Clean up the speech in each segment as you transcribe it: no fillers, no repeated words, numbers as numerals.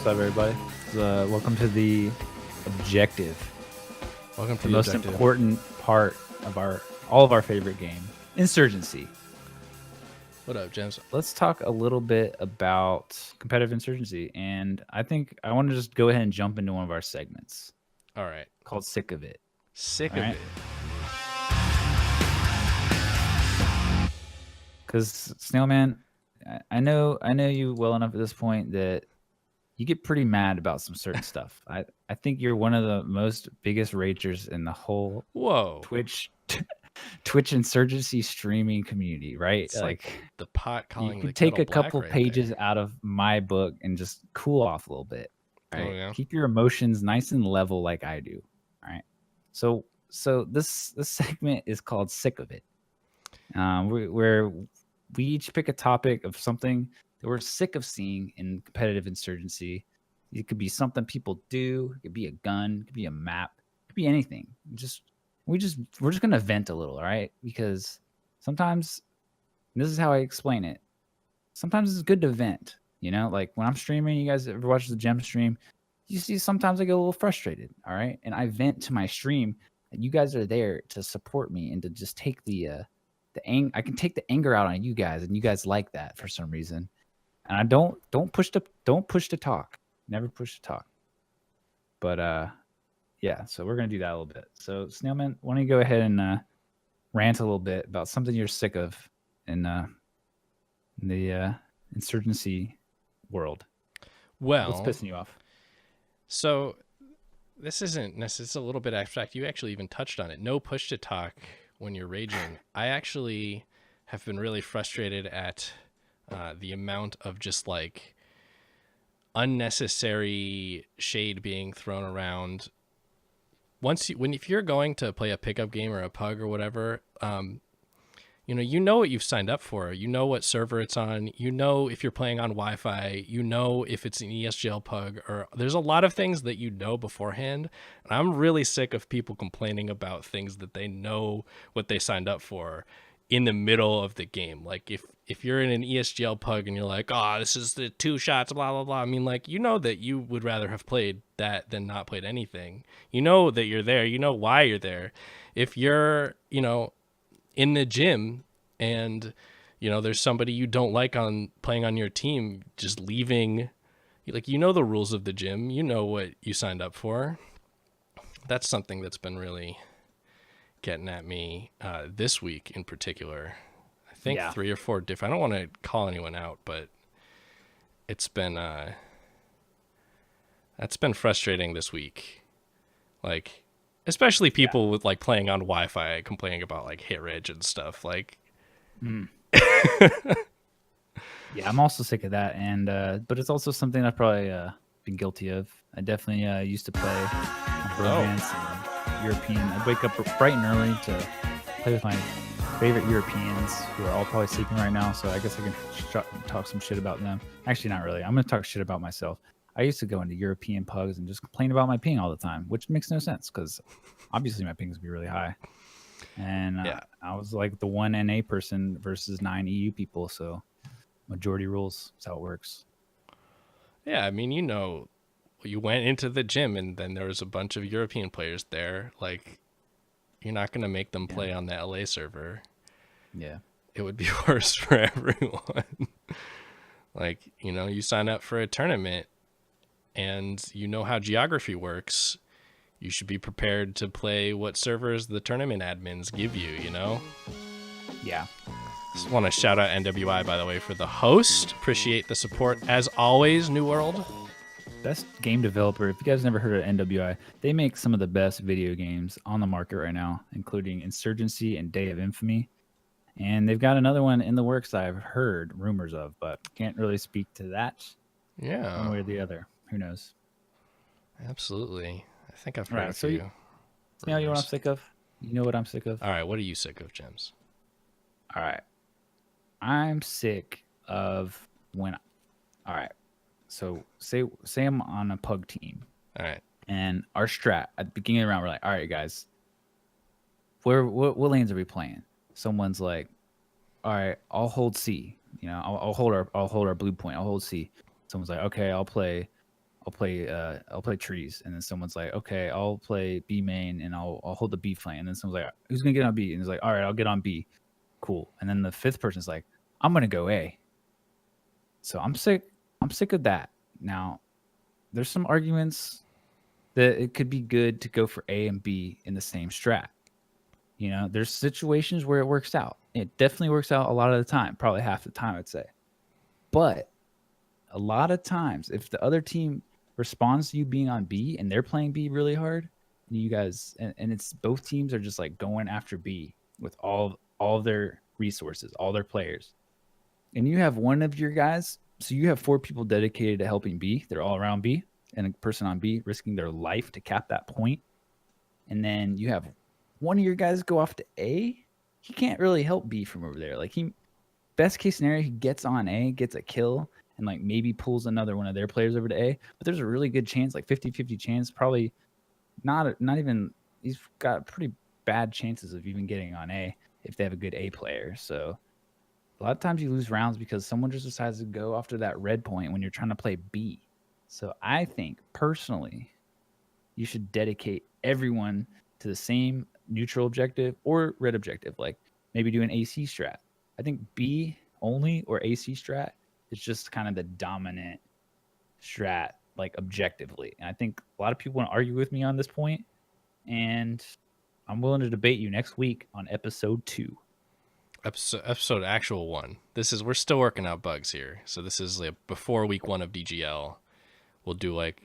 What's up, everybody? Welcome to the objective. Welcome to The the most objective. important part of all of our favorite game, Insurgency. What up, James? Let's talk a little bit about competitive Insurgency, and I think I want to just go ahead and jump into one of our segments All right. called "Sick of It." Sick All of right. it. Because Snailman, I know you well enough at this point that you get pretty mad about some certain stuff. I think you're one of the most biggest ragers in the whole Whoa. Twitch Insurgency streaming community, right? It's like the pot you calling the can take kettle a couple black right pages there. out of my book and just cool off a little bit. Right? Oh, yeah. Keep your emotions nice and level like I do. All right. So this segment is called "Sick of It," where we each pick a topic of something that we're sick of seeing in competitive Insurgency. It could be something people do. It could be a gun. It could be a map. It could be anything. We're just gonna vent a little, all right? Because sometimes, and this is how I explain it. Sometimes it's good to vent. You know, like when I'm streaming, you guys ever watch the gem stream? You see, sometimes I get a little frustrated, all right, and I vent to my stream, and you guys are there to support me and to just take I can take the anger out on you guys, and you guys like that for some reason. And I don't push to talk. Never push to talk. But yeah, so we're gonna do that a little bit. So Snailman, why don't you go ahead and rant a little bit about something you're sick of in the insurgency world? What's Well, pissing you off? so this isn't necessarily, it's a little bit abstract. You actually even touched on it. No push to talk when you're raging. I actually have been really frustrated at the amount of just like unnecessary shade being thrown around. If you're going to play a pickup game or a pug or whatever, you know what you've signed up for. You know what server it's on. You know if you're playing on Wi-Fi. You know if it's an ESGL pug. Or there's a lot of things that you know beforehand. And I'm really sick of people complaining about things that they know what they signed up for in the middle of the game. Like if you're in an ESGL pug and you're like, oh, this is the 2 shots, blah, blah, blah. I mean, like, you know that you would rather have played that than not played anything. You know that you're there. You know why you're there. If you're, in the gym and, there's somebody you don't like on playing on your team, just leaving, like, the rules of the gym. You know what you signed up for. That's something that's been really getting at me this week in particular. I think 3 or 4 different. I don't want to call anyone out, but it's been that's been frustrating this week. Like, especially people with like playing on Wi-Fi complaining about like hit reg and stuff. Like, Yeah, I'm also sick of that, and but it's also something I've probably been guilty of. I definitely used to play romance and European. I'd wake up bright and early to play with my favorite Europeans, who are all probably sleeping right now. So I guess I can talk some shit about them. Actually, not really. I'm gonna talk shit about myself. I used to go into European pugs and just complain about my ping all the time, which makes no sense because obviously my pings would be really high. And I was like the 1 NA person versus 9 EU people, so majority rules. That's how it works. Yeah, I mean, you went into the gym and then there was a bunch of European players there. Like, you're not going to make them play on the LA server. Yeah. It would be worse for everyone. Like, you sign up for a tournament and you know how geography works. You should be prepared to play what servers the tournament admins give you, Yeah. Just want to shout out NWI, by the way, for the host. Appreciate the support, as always, New World. Best game developer. If you guys never heard of NWI, they make some of the best video games on the market right now, including Insurgency and Day of Infamy. And they've got another one in the works that I've heard rumors of, but can't really speak to that one way or the other. Who knows? Absolutely. I think I've heard a few. You know what I'm sick of? You know what I'm sick of? All right, what are you sick of, Gems? All right. I'm sick of when... All right. So say I'm on a pug team. All right. And our strat at the beginning of the round, we're like, all right, guys, what lanes are we playing? Someone's like, all right, I'll hold C. I'll hold our blue point. I'll hold C. Someone's like, okay, I'll play I'll play trees, and then someone's like, okay, I'll play B main, and I'll hold the B flank, and then someone's like, who's gonna get on B? And he's like, all right, I'll get on B. Cool. And then the fifth person's like, I'm gonna go A. So I'm sick. I'm sick of that. Now, there's some arguments that it could be good to go for A and B in the same strat. You know, there's situations where it works out. It definitely works out a lot of the time, probably half the time, I'd say. But a lot of times, if the other team responds to you being on B and they're playing B really hard, and you guys and it's both teams are just like going after B with all of their resources, all their players, and you have one of your guys. So you have 4 people dedicated to helping B. They're all around B, and a person on B risking their life to cap that point. And then you have one of your guys go off to A. He can't really help B from over there. Like best case scenario, he gets on A, gets a kill, and like maybe pulls another one of their players over to A. But there's a really good chance, like 50-50 chance, probably not even, he's got pretty bad chances of even getting on A if they have a good A player. So a lot of times you lose rounds because someone just decides to go after that red point when you're trying to play B. So I think personally, you should dedicate everyone to the same neutral objective or red objective. Like maybe do an AC strat. I think B only or AC strat is just kind of the dominant strat, like objectively. And I think a lot of people want to argue with me on this point, and I'm willing to debate you next week on episode 2. Episode actual 1. We're still working out bugs here. So this is like before week 1 of DGL. We'll do like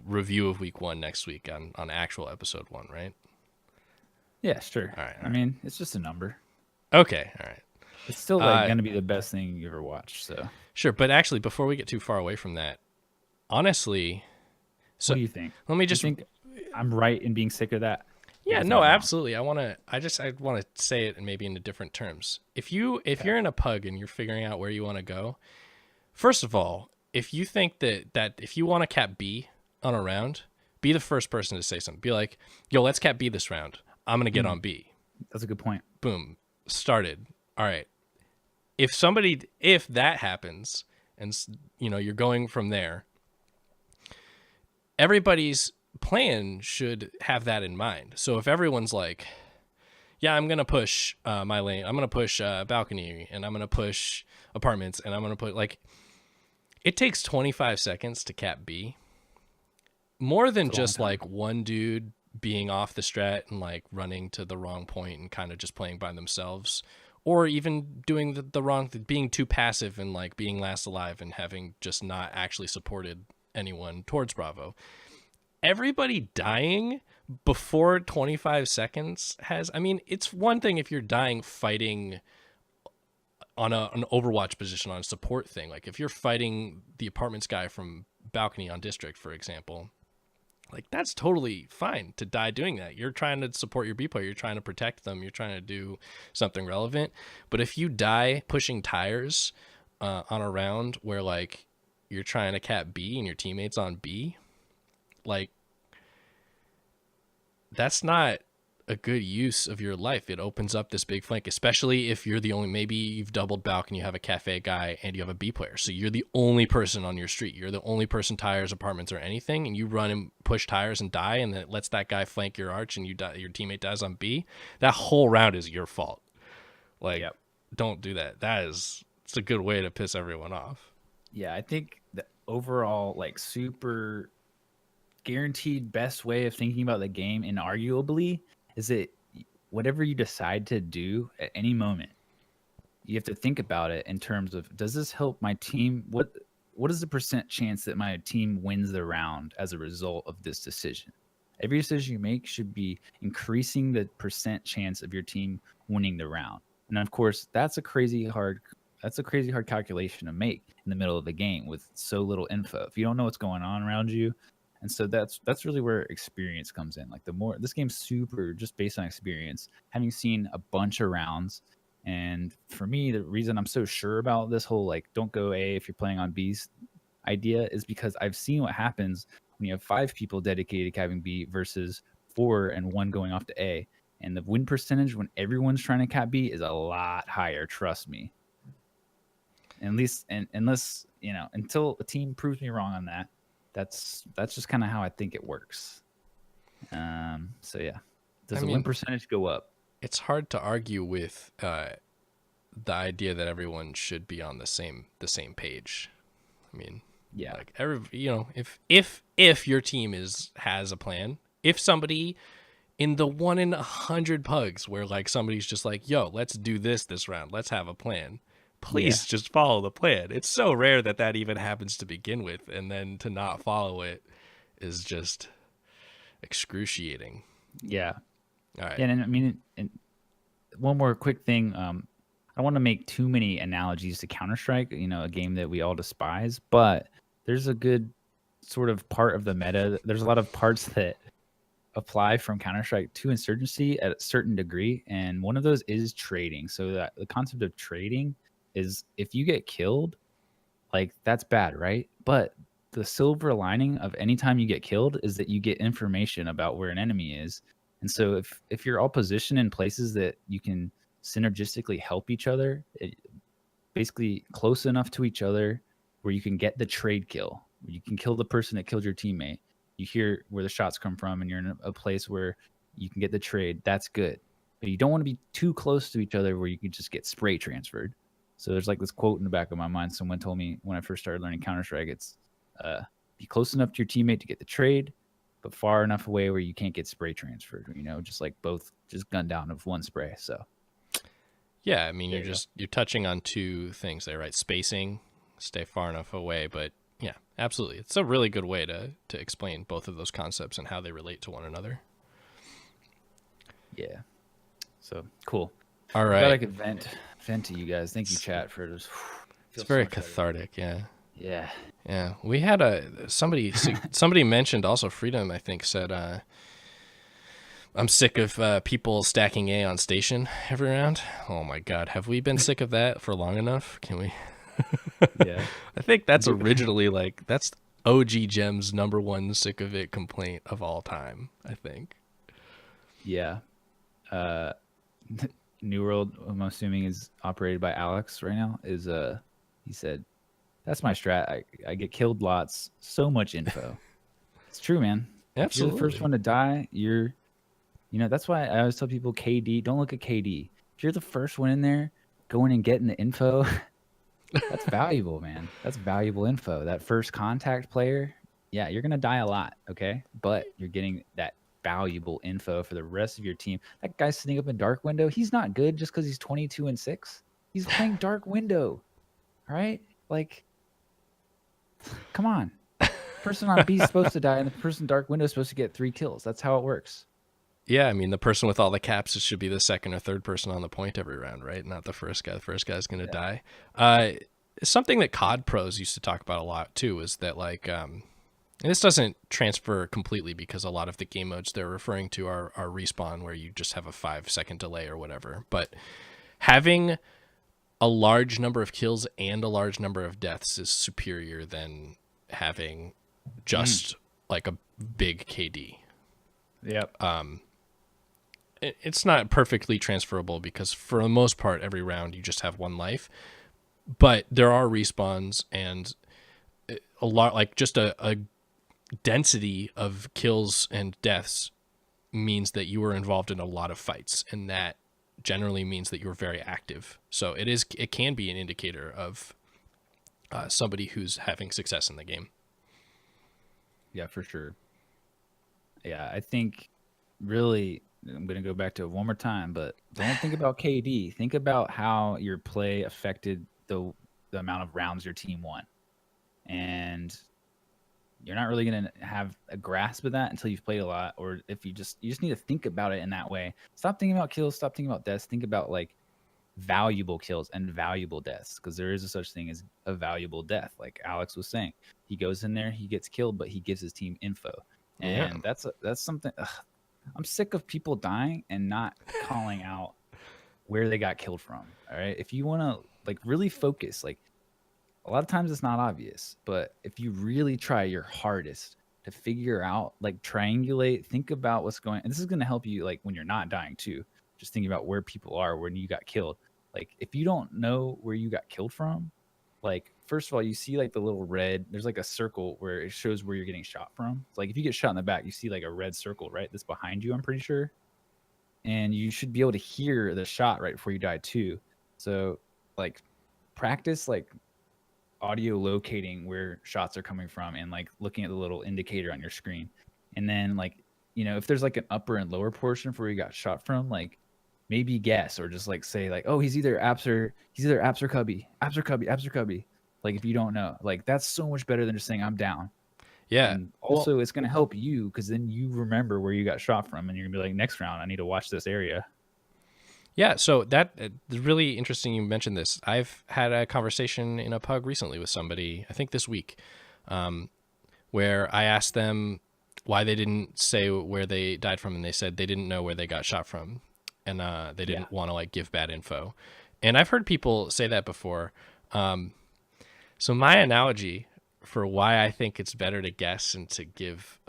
review of week 1 next week on actual episode 1, right? Yeah, sure. All right. I mean, it's just a number. Okay. All right. It's still like going to be the best thing you ever watched. So sure, but actually, before we get too far away from that, honestly, so what do you think? Let me just think I'm right in being sick of that. Yeah, no, absolutely. I want to say it maybe in different terms. If you're in a pug and you're figuring out where you want to go, first of all, if you think that if you want to cap B on a round, be the first person to say something. Be like, yo, let's cap B this round. I'm going to get on B. That's a good point. Boom. Started. All right. If that happens and you're going from there, everybody's plan should have that in mind. So if everyone's like, yeah, I'm going to push my lane, I'm going to push balcony, and I'm going to push apartments, and I'm going to put like, it takes 25 seconds to cap B. More than just like one dude being off the strat and like running to the wrong point and kind of just playing by themselves, or even doing the wrong, being too passive and like being last alive and having just not actually supported anyone towards Bravo. Everybody dying before 25 seconds it's one thing if you're dying fighting on an Overwatch position on a support thing. Like if you're fighting the apartments guy from balcony on district, for example, like that's totally fine to die doing that. You're trying to support your B player. You're trying to protect them. You're trying to do something relevant. But if you die pushing tires on a round where like you're trying to cap B and your teammate's on B, like that's not a good use of your life. It opens up this big flank, especially if you're the only, maybe you've doubled balcony, you have a cafe guy and you have a B player. So you're the only person on your street. You're the only person tires, apartments, or anything. And you run and push tires and die. And then it lets that guy flank your arch and you die, your teammate dies on B. That whole round is your fault. Like, Don't do that. It's a good way to piss everyone off. Yeah. I think the overall like super guaranteed best way of thinking about the game, inarguably, is that whatever you decide to do at any moment, you have to think about it in terms of, does this help my team? What is the percent chance that my team wins the round as a result of this decision? Every decision you make should be increasing the percent chance of your team winning the round. And of course, that's a crazy hard calculation to make in the middle of the game with so little info. If you don't know what's going on around you. And so that's really where experience comes in. Like this game's super just based on experience, having seen a bunch of rounds. And for me, the reason I'm so sure about this whole like don't go A if you're playing on B's idea is because I've seen what happens when you have 5 people dedicated to having B versus 4 and 1 going off to A. And the win percentage when everyone's trying to cap B is a lot higher, trust me. At least, and unless, until a team proves me wrong on that, that's just kind of how I think it works. So yeah, does I the win mean, percentage go up? it's hard to argue with the idea that everyone should be on the same page. I mean, Yeah, like if your team has a plan, if somebody in the 1 in 100 pugs where like somebody's just like, yo, let's do this round, let's have a plan, yeah, please just follow the plan. It's so rare that even happens to begin with, and then to not follow it is just excruciating. yeah, All right. yeah. And I mean, and one more quick thing. I don't want to make too many analogies to Counter Strike. You know, a game that we all despise, but there's a good sort of part of the meta. There's a lot of parts that apply from Counter Strike to Insurgency at a certain degree, and one of those is trading. So that the concept of trading is if you get killed, like that's bad, right? But the silver lining of any time you get killed is that you get information about where an enemy is. And so if you're all positioned in places that you can synergistically help each other, basically close enough to each other where you can get the trade kill, where you can kill the person that killed your teammate. You hear where the shots come from, and you're in a place where you can get the trade. That's good. But you don't want to be too close to each other where you could just get spray transferred. So there's like this quote in the back of my mind. Someone told me when I first started learning Counter Strike, it's be close enough to your teammate to get the trade, but far enough away where you can't get spray transferred. You know, just like both just gunned down of one spray. So Yeah, I mean, there you go. you're touching on two things there, right? Spacing, stay far enough away, but yeah, absolutely. It's a really good way to explain both of those concepts and how they relate to one another. Yeah. So cool. All I'm glad I right. could vent to you guys. Thank you, chat, for this. It's Feels so very much better. cathartic, yeah. Yeah. Yeah. We had somebody mentioned also Freedom, I think, said I'm sick of people stacking A on station every round. Oh my god, have we been sick of that for long enough? Can we Yeah. I think that's originally that's OG Gem's #1 sick of it complaint of all time, I think. Yeah. Uh, New World, I'm assuming is operated by Alex right now. Is he said, "That's my strat. I get killed lots. So much info." It's true, man. If you're the first Absolutely. one to die, that's why I always tell people KD. Don't look at KD. If you're the first one in there, going and getting the info, that's valuable, man. That's valuable info. That first contact player, yeah, you're gonna die a lot, okay? But you're getting that valuable info for the rest of your team. That guy sitting up in Dark Window, he's not good just because he's 22-6. He's playing Dark Window, all right? Like, come on. Person on B is supposed to die, and the person Dark Window is supposed to get 3 kills. That's how it works. Yeah, I mean, the person with all the caps should be the second or third person on the point every round, right? Not the first guy. The first guy's going to Yeah. die. Something that COD pros used to talk about a lot, too, is that, and this doesn't transfer completely because a lot of the game modes they're referring to are respawn, where you just have a 5-second delay or whatever. But having a large number of kills and a large number of deaths is superior than having just like a big KD. Yep. It's not perfectly transferable because for the most part, every round you just have one life, but there are respawns and a lot, like just a density of kills and deaths means that you were involved in a lot of fights, and that generally means that you're very active. So it can be an indicator of somebody who's having success in the game. Yeah, for sure. Yeah, I think really I'm going to go back to it one more time, but don't think about KD. Think about how your play affected the amount of rounds your team won. And you're not really going to have a grasp of that until you've played a lot, or if you just need to think about it in that way. Stop thinking about kills, stop thinking about deaths, think about like valuable kills and valuable deaths, because there is a such thing as a valuable death. Like Alex was saying, he goes in there, he gets killed, but he gives his team info. Yeah. And that's something I'm sick of people dying and not calling out where they got killed from. All right. If you want to like really focus, like a lot of times it's not obvious, but if you really try your hardest to figure out, like triangulate, think about what's going, and this is going to help you like when you're not dying too. Just thinking about where people are when you got killed. Like if you don't know where you got killed from, like first of all, you see like the little red. There's like a circle where it shows where you're getting shot from. It's like if you get shot in the back, you see like a red circle, right? That's behind you. I'm pretty sure, and you should be able to hear the shot right before you die too. So like practice like audio locating where shots are coming from and like looking at the little indicator on your screen. And then like, if there's like an upper and lower portion for where you got shot from, like maybe guess or just like say like, oh, he's either apps or cubby, apps or cubby, apps or cubby. Like if you don't know, like that's so much better than just saying I'm down. Yeah. And also it's going to help you because then you remember where you got shot from and you're gonna be like, next round, I need to watch this area. Yeah, so that is really interesting you mentioned this. I've had a conversation in a pug recently with somebody, I think this week, where I asked them why they didn't say where they died from, and they said they didn't know where they got shot from, and they didn't want to like give bad info. And I've heard people say that before. So my analogy for why I think it's better to guess and to give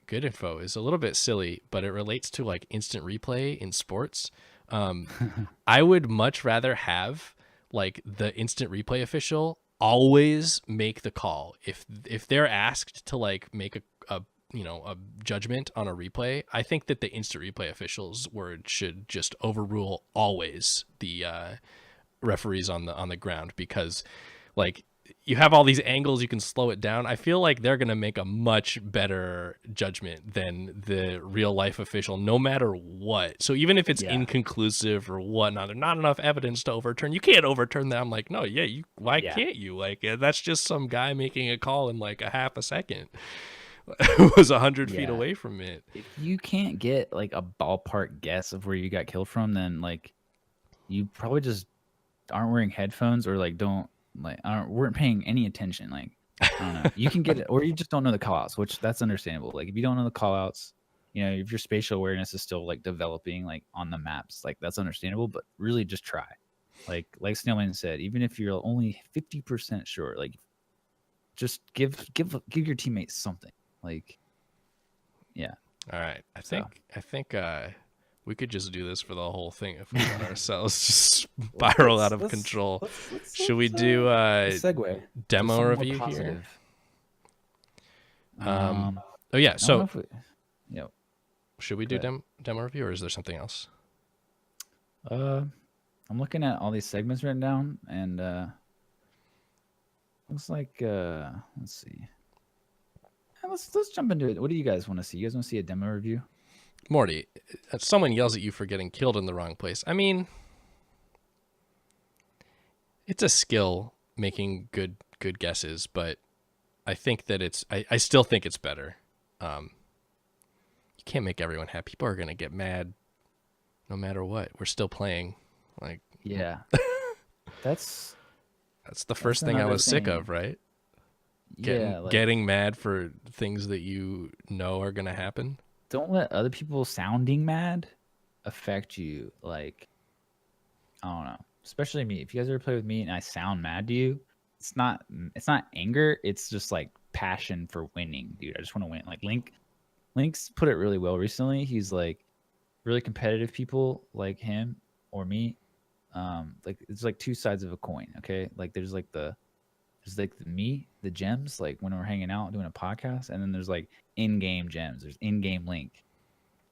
good info is a little bit silly, but it relates to like instant replay in sports. I would much rather have like the instant replay official always make the call. If they're asked to like make a judgment on a replay, I think that the instant replay official's word should just overrule always the referees on the ground, because like you have all these angles, you can slow it down. I feel like they're going to make a much better judgment than the real life official, no matter what. So even if it's inconclusive or whatnot, there's not enough evidence to overturn. You can't overturn that. I'm like, no, why can't you? Like, that's just some guy making a call in like a half a second. It was 100 feet away from it. If you can't get like a ballpark guess of where you got killed from, then like you probably just aren't wearing headphones or like weren't paying any attention. Like, I don't know. You can get it, or you just don't know the callouts, which that's understandable. Like if you don't know the callouts, if your spatial awareness is still like developing like on the maps, like that's understandable, but really just try. Like Snailman said, even if you're only 50% sure, like just give your teammates something. Like, yeah. All right. I think we could just do this for the whole thing if we let ourselves just spiral out of control. Should we do a segue demo review here? Oh yeah. So should we do demo review, or is there something else? I'm looking at all these segments written down, and looks like let's see. Let's jump into it. What do you guys want to see? You guys want to see a demo review? Morty, someone yells at you for getting killed in the wrong place. I mean, it's a skill making good guesses, but I think that I still think it's better. You can't make everyone happy. People are going to get mad no matter what. We're still playing. Like, yeah. That's the first thing I was sick of, right? Getting mad for things that you know are going to happen. Don't let other people sounding mad affect you. Like, I don't know. Especially me. If you guys ever play with me and I sound mad to you, it's not anger. It's just like passion for winning, dude. I just want to win. Like Link's put it really well recently. He's like really competitive people like him or me. Like it's like two sides of a coin. Okay. Like there's like the JeMs, like when we're hanging out doing a podcast, and then there's like in-game JeMs. There's in-game Link,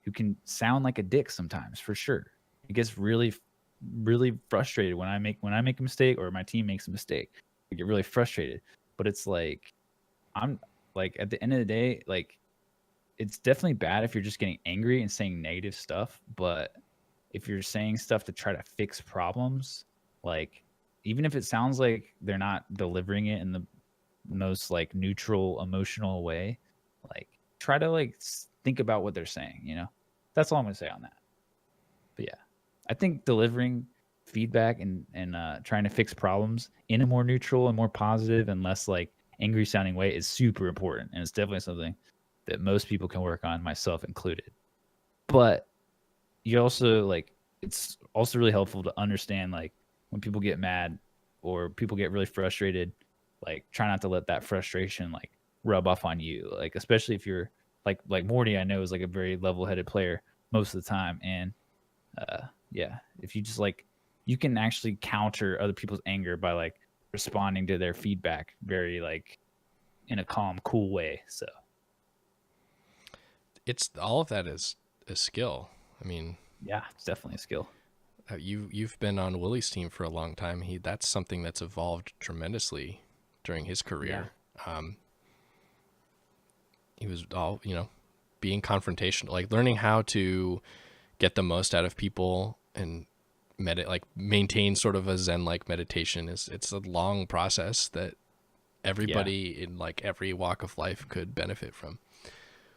who can sound like a dick sometimes, for sure. It gets really, really frustrated when I make a mistake or my team makes a mistake. I get really frustrated. But it's like, I'm like, at the end of the day, like, it's definitely bad if you're just getting angry and saying negative stuff. But if you're saying stuff to try to fix problems, like, even if it sounds like they're not delivering it in the most like neutral, emotional way, like try to like think about what they're saying, That's all I'm gonna say on that. But yeah, I think delivering feedback and trying to fix problems in a more neutral and more positive and less like angry sounding way is super important. And it's definitely something that most people can work on, myself included. But you also like, it's also really helpful to understand like, when people get mad or people get really frustrated, like try not to let that frustration like rub off on you. Like, especially if you're like Morty, I know is like a very level-headed player most of the time. And if you just like, you can actually counter other people's anger by like responding to their feedback very like in a calm, cool way. So It's all of that is a skill. I mean, yeah, it's definitely a skill. you've been on Willie's team for a long time. That's something that's evolved tremendously during his career. He was all, being confrontational, like learning how to get the most out of people and maintain sort of a Zen-like meditation. It's a long process that everybody in like every walk of life could benefit from.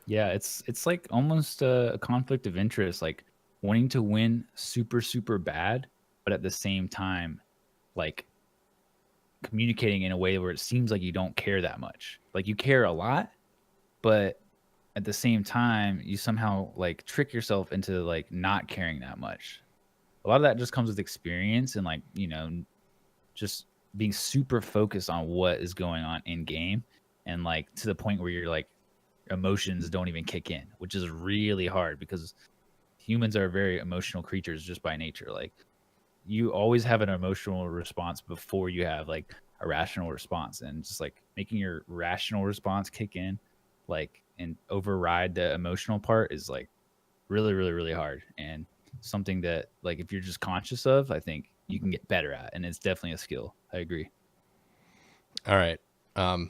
Yeah, it's like almost a conflict of interest, like wanting to win super, super bad, but at the same time, like communicating in a way where it seems like you don't care that much. Like you care a lot, but at the same time, you somehow like trick yourself into like not caring that much. A lot of that just comes with experience and like, just being super focused on what is going on in game and like to the point where you're like emotions don't even kick in, which is really hard because humans are very emotional creatures just by nature. Like you always have an emotional response before you have like a rational response, and just like making your rational response kick in like and override the emotional part is like really, really, really hard, and something that like if you're just conscious of, I think you can get better at, and it's definitely a skill. I agree. All right. I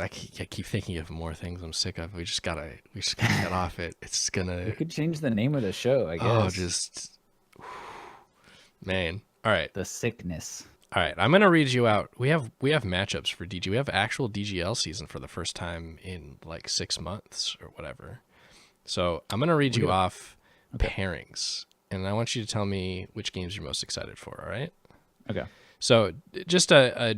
keep thinking of more things I'm sick of. We just gotta get off it. It's gonna. We could change the name of the show, I Oh, guess. just man. All right. The sickness. All right. I'm gonna read you out. We have matchups for DG. We have actual DGL season for the first time in like 6 months or whatever. So I'm gonna read you off pairings, and I want you to tell me which games you're most excited for. All right. Okay. So just a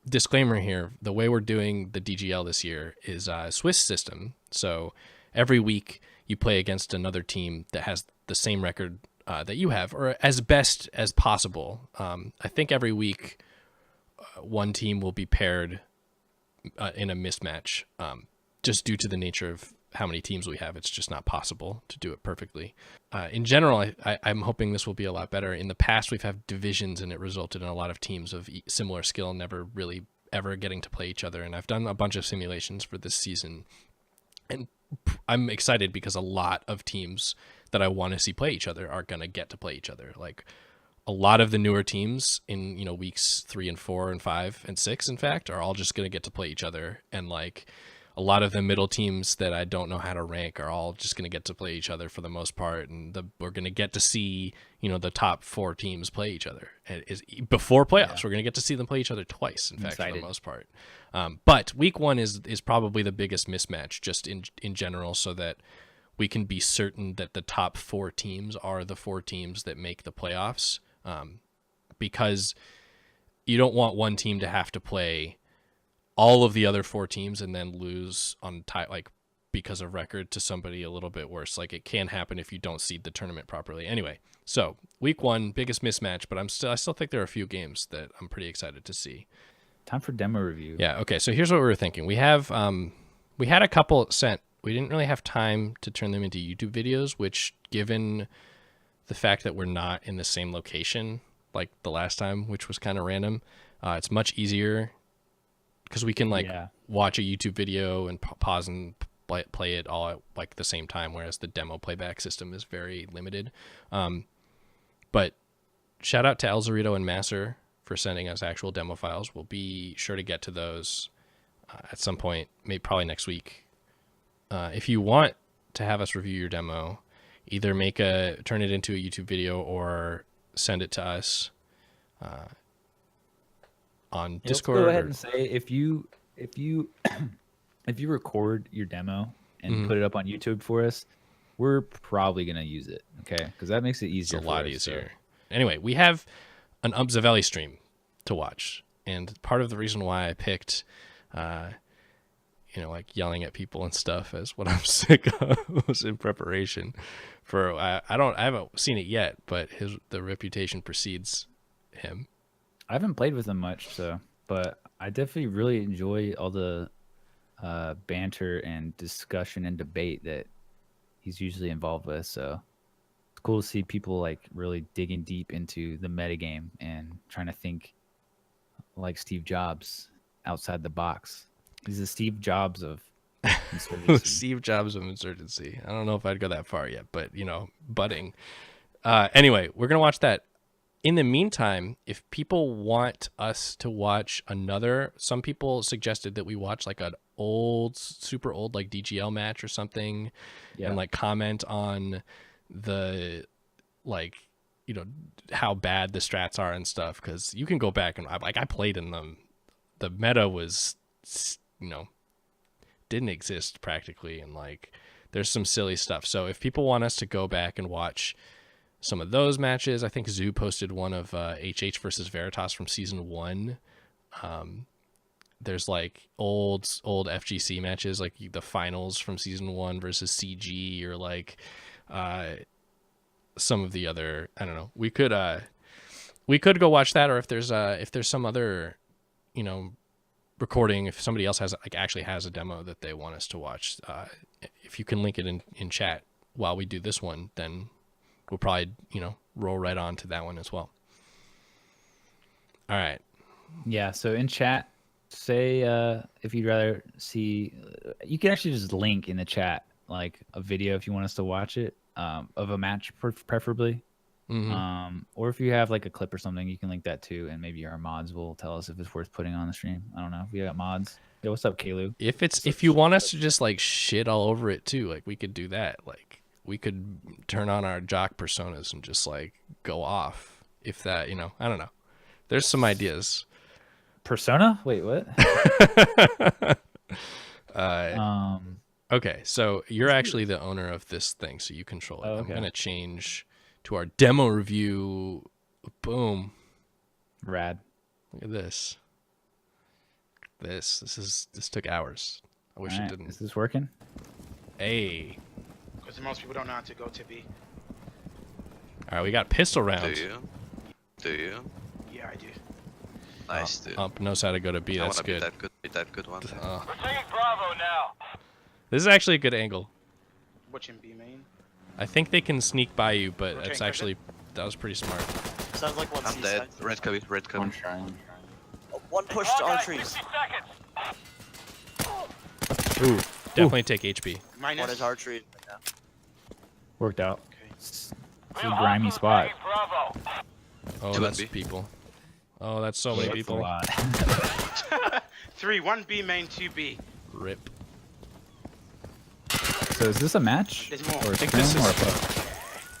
disclaimer here, the way we're doing the DGL this year is a Swiss system. So every week you play against another team that has the same record that you have, or as best as possible. I think every week one team will be paired in a mismatch, just due to the nature of how many teams we have. It's just not possible to do it perfectly. In general, I'm hoping this will be a lot better. In the past, we've had divisions, and it resulted in a lot of teams of similar skill never really ever getting to play each other. And I've done a bunch of simulations for this season, and I'm excited because a lot of teams that I want to see play each other are going to get to play each other. Like a lot of the newer teams in, weeks 3 and 4 and 5 and 6, in fact, are all just going to get to play each other. And like a lot of the middle teams that I don't know how to rank are all just going to get to play each other for the most part. And we're going to get to see, the top 4 teams play each other. Before playoffs, we're going to get to see them play each other twice, in fact, for the most part. But week 1 is probably the biggest mismatch just in general, so that we can be certain that the top 4 teams are the 4 teams that make the playoffs. Because you don't want one team to have to play all of the other 4 teams and then lose on because of record to somebody a little bit worse. Like it can happen if you don't seed the tournament properly. Anyway, so week 1, biggest mismatch, but I still think there are a few games that I'm pretty excited to see. Time for demo review. Yeah. Okay. So here's what we were thinking. We had a couple sent. We didn't really have time to turn them into YouTube videos, which, given the fact that we're not in the same location like the last time, which was kind of random, it's much easier because we can watch a YouTube video and pause and play it all at like the same time, whereas the demo playback system is very limited. But shout out to El Zorito and Masser for sending us actual demo files. We'll be sure to get to those at some point, maybe probably next week. If you want to have us review your demo, either turn it into a YouTube video or send it to us on Discord. Let's go ahead and say if you record your demo and put it up on YouTube for us, we're probably gonna use it, okay? Because that makes it easier. It's a lot easier. Anyway, we have an Umpzavelli stream to watch, and part of the reason why I picked, like yelling at people and stuff as what I'm sick of was in preparation for. I haven't seen it yet, but the reputation precedes him. I haven't played with him much, but I definitely really enjoy all the banter and discussion and debate that he's usually involved with. So it's cool to see people like really digging deep into the metagame and trying to think like Steve Jobs outside the box. He's the Steve Jobs of Insurgency. Steve Jobs of Insurgency. I don't know if I'd go that far yet, but budding. Anyway, we're gonna watch that. In the meantime, if people want us to watch some people suggested that we watch like an super old like DGL match or something, and like comment on the like how bad the strats are and stuff, because you can go back and I played in them. The meta was didn't exist practically, and like there's some silly stuff. So if people want us to go back and watch some of those matches, I think Zoo posted one of HH versus Veritas from season 1. There's like old FGC matches, like the finals from season 1 versus CG, or like some of the other, I don't know. We could go watch that, or if there's some other recording, if somebody else actually has a demo that they want us to watch, if you can link it in chat while we do this one, then we'll probably roll right on to that one as well. All right. Yeah, so in chat, say if you'd rather see, you can actually just link in the chat like a video if you want us to watch it, of a match preferably. Or if you have like a clip or something, you can link that too, and maybe our mods will tell us if it's worth putting on the stream. I don't know if we got mods. Yo, what's up, Kalu? If you want us to just like shit all over it too, like we could do that. Like we could turn on our jock personas and just like go off. If that, I don't know. There's some ideas. Persona? Wait, what? Okay, so you're actually the owner of this thing, so you control it. Oh, okay. I'm gonna change to our demo review. Boom. Rad. Look at this. This took hours. I wish it didn't. Is this working? Hey. Because most people don't know how to go to B. All right, we got pistol round. Do you? Yeah, I do. Nice, dude. Ump knows how to go to B. I That's wanna good. be that good one. We're taking Bravo now. This is actually a good angle. Watching B main. I think they can sneak by you, but Rotate, it's actually that was pretty smart. Sounds like one I'm dead. C-side. Red cubby, red cubby. One pushed archeries. Ooh, definitely take HP. Minus. One is archery. Yeah. Worked out. Okay. It's a grimy spot. Oh, Two that's and B. people. Oh, that's so many That's a people. lot. 3, 1 B main, 2 B. Rip. So is this a match? There's more. Or a I think this scrim or a is. pug?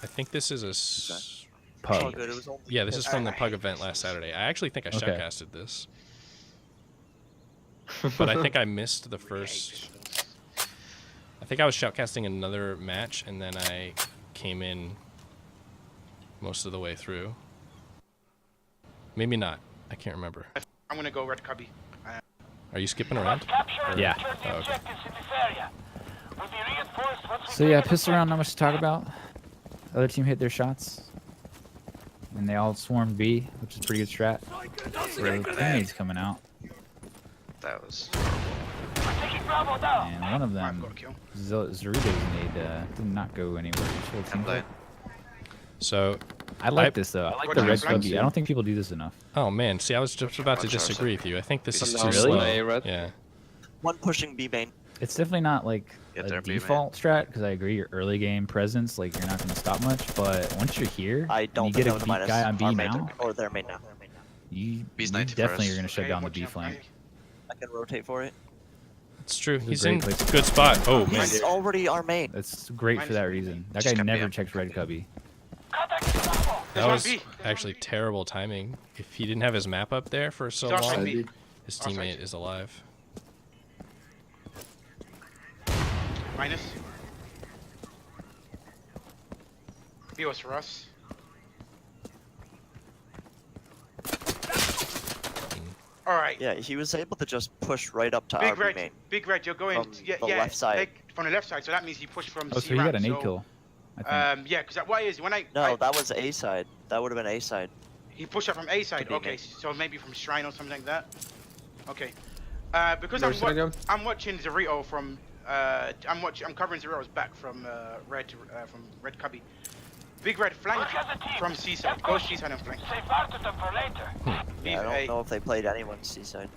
I think this is a. It's Pug. all good. It was only Yeah, this is from the Pug event last Saturday. I actually think I Okay. shoutcasted this, but I think I missed the first. I think I was shoutcasting another match, and then I came in most of the way through. Maybe not. I can't remember. I'm gonna go red cubby. Are you skipping around? Or- Yeah. Oh, okay. So yeah, pistol round, not much to talk about. Other team hit their shots. And they all swarmed B, which is a pretty good strat. So teammates coming out. That was. And one of I've them, got a kill. Zarita's nade, did not go anywhere. Just I'm team dead. So, I like this though. I like What the do you red think? cubby. I don't think people do this enough. oh man, see, I was just about to Watch out, disagree with you. I think this is Really? too slow. Red? Yeah. one pushing B main. It's definitely not like Get a there, B, man. default strat, because I agree your early game presence, like you're not going to stop much. But once you're here, I and don't you think get that a was a beat minus. guy on B Our now, main or their main now. you B's 90 for definitely us. are going to shut Okay, down the watching B up flank. right. I can rotate for it. It's true. This is a He's great in place to good spot. Oh man. He's already our main. That's great for that reason. That Just guy cut me never up. checks red cubby. That There's one was B. actually terrible timing. If he didn't have his map up there for so He's outside long, B. his Outside. teammate is alive. Minus. B was for us. Alright. Yeah, he was able to just push right up to Big our B red, main. big red, you're going From yeah, the yeah, left side. like, from the left side, so that means he pushed from Oh, C so he got ramp, an 8 so, kill. I think. yeah, because what is when I No, that was A side. That would have been A side. he pushed up from A side. Could be Okay, me. so maybe from Shrine or something like that. Okay, because Where should I go? I'm watching Zarito from I'm covering Zarito's back from red cubby. Big red flank from seaside. Go seaside and flank. Leave Yeah, I don't A. know if they played anyone seaside.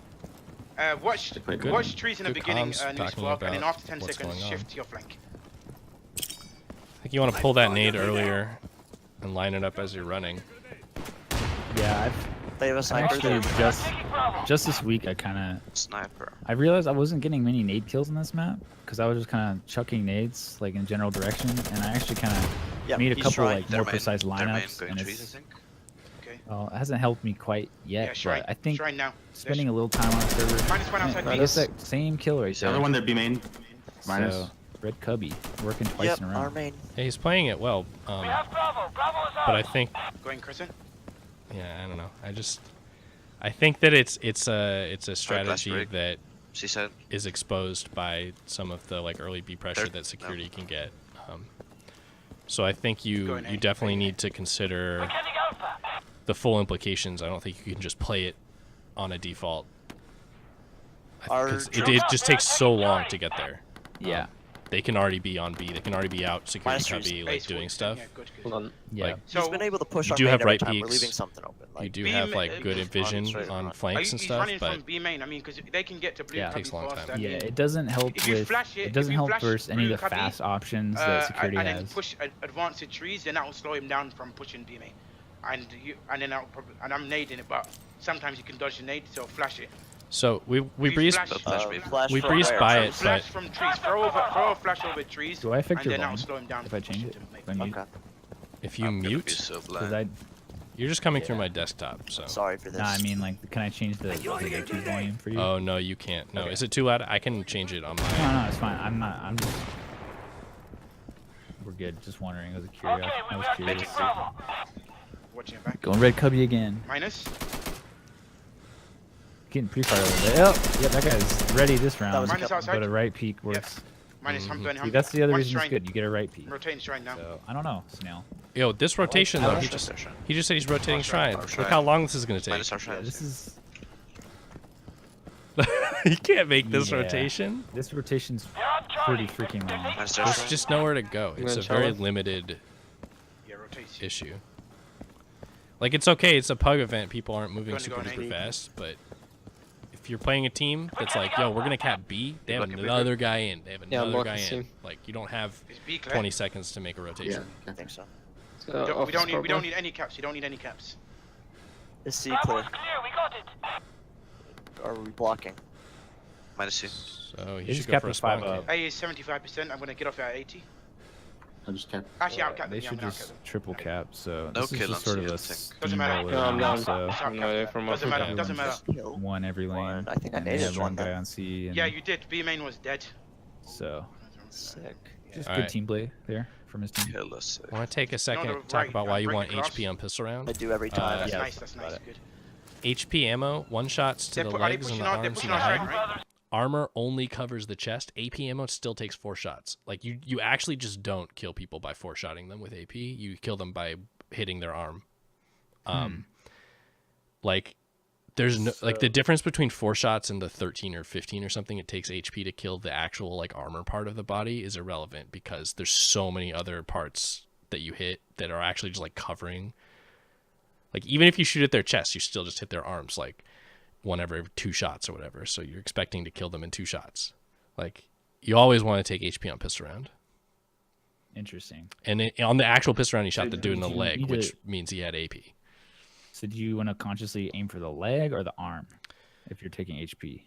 Watch played good. watch trees in the Good beginning, comms news talking block, and then about after 10 what's seconds, going on. shift to your flank. I think you want to pull that nade earlier and line it up as you're running. Yeah, They have a I sniper. actually There. just this week Sniper. I realized I wasn't getting many nade kills on this map because I was just kind of chucking nades like in general direction, and I actually kind of Yeah, made a he's couple trying. like more precise Their main lineups, going and trees, I it's think. Okay. well, it hasn't helped me quite Yeah, yet. shrine. But I think Shrine now. spending a little time on the server, -1 outside man, B. gets that same kill right The other there. one, there'd be main. Minus. So, Red Cubby working twice Yep, in a our row. main. Yeah, he's playing it well. But I think, Going crescent. yeah, I don't know. I think that it's a strategy break. that Seaside. is exposed by some of the like early B pressure They're- that security can get. So I think you Going A. you definitely need to consider the full implications. I don't think you can just play it on a default. Our Because it just takes so long to get there. Yeah, They can already be on B. They can already be out security Minus cubby, like Base doing wood. stuff. Yeah, good, good. Hold on. yeah. Like, He's So been able to push you our do main have every right time. We're peaks. leaving something open. You Like, do B have ma- like good on vision straight on line. flanks and he's stuff, running but from B main. I mean, because they can get to blue Yeah. cubby Takes a long faster. time. Yeah, it doesn't help If you with flash it doesn't if you help flash versus any of the blue cubby, fast options that security and then has. push advanced trees, then that will slow him down from pushing B main. And then I'm nading it, but sometimes you can dodge the nade, so flash it. so we Please breezed flash. flash we from breezed where? by From it, Flash but from trees. Throw a flash over trees. Do I affect and your then that will volume slow him down. if I change it? If I mute? Okay. if you I'm gonna be mute, so Because blind. you're just coming through Yeah. my desktop. So Sorry for this. Nah, I mean like, can I change the YouTube volume for you? oh no, you can't. No, Okay. is it too loud? I can change it on my. No, it's fine. I'm not. I'm just. We're good. Just wondering. I was curious. I was curious. Watching it back. Going Red Cubby again. Minus. Getting pre-fired a little bit. Oh, yeah, that guy's ready this round. was Minus outside. But a right peek works. Minus. I'm going. See, that's the other One reason it's shrine. good. You get a right peek. Rotating shrine now. So I don't know, Snail. Yo, this rotation though, he just said he's rotating shrine. Look how long this is gonna take. Minus our Yeah, shrines. this is You can't make this Yeah. rotation. this rotation's pretty freaking long. Minus our There's shrines. just nowhere to go. It's a gonna very challenge? limited Yeah, rotate. issue. Like it's okay, it's a pug event. People aren't moving Going to super go duper 90. fast, but if you're playing a team that's like, yo, we're gonna cap B, they have Looking big. another guy in. They have Yeah, another look, guy it's in. him. Like you don't have Is B clear? 20 seconds to make a Yeah. rotation. I think so. We don't need any caps. You don't need any caps. Is C clear? Are we blocking? Minus C. So you They should just go capped for a us 5 spawn up. kill. A is 75%. I'm gonna get off at 80. I just kept. Actually, I'll cap They them. Yeah, should I'm gonna just cap them. triple cap. So No this is kill just on sort of C, I a think. Doesn't matter. steamroller No, I'm round, down. So Shout No, cap. they're from Doesn't matter. Africa. Doesn't matter. Kill. one every lane. One. I think I and they naded have one one guy then. on C. And Yeah, you did. B main was dead. So Sick. just All good right. team play there from his team. Kill us. I want to take a second no, to talk right, about why you break want the glass. HP on pistol I round. do every time. That's Yeah, nice. That's nice. got it. Good. HP ammo, one shots to the Are they legs and pushing the on? They're arms pushing and the on head. side, right? Armor only covers the chest. AP ammo still takes 4 shots. Like you actually just don't kill people by 4-shotting them with AP. You kill them by hitting their arm. Like there's no like the difference between 4 shots and the 13 or 15 or something it takes HP to kill the actual like armor part of the body is irrelevant because there's so many other parts that you hit that are actually just like covering. Like even if you shoot at their chest, you still just hit their arms like one every 2 shots or whatever. So you're expecting to kill them in 2 shots. Like you always want to take HP on pistol round. Interesting. And on the actual pistol round, he shot So the dude in the did you leg, need which to- means he had AP. So do you want to consciously aim for the leg or the arm if you're taking HP?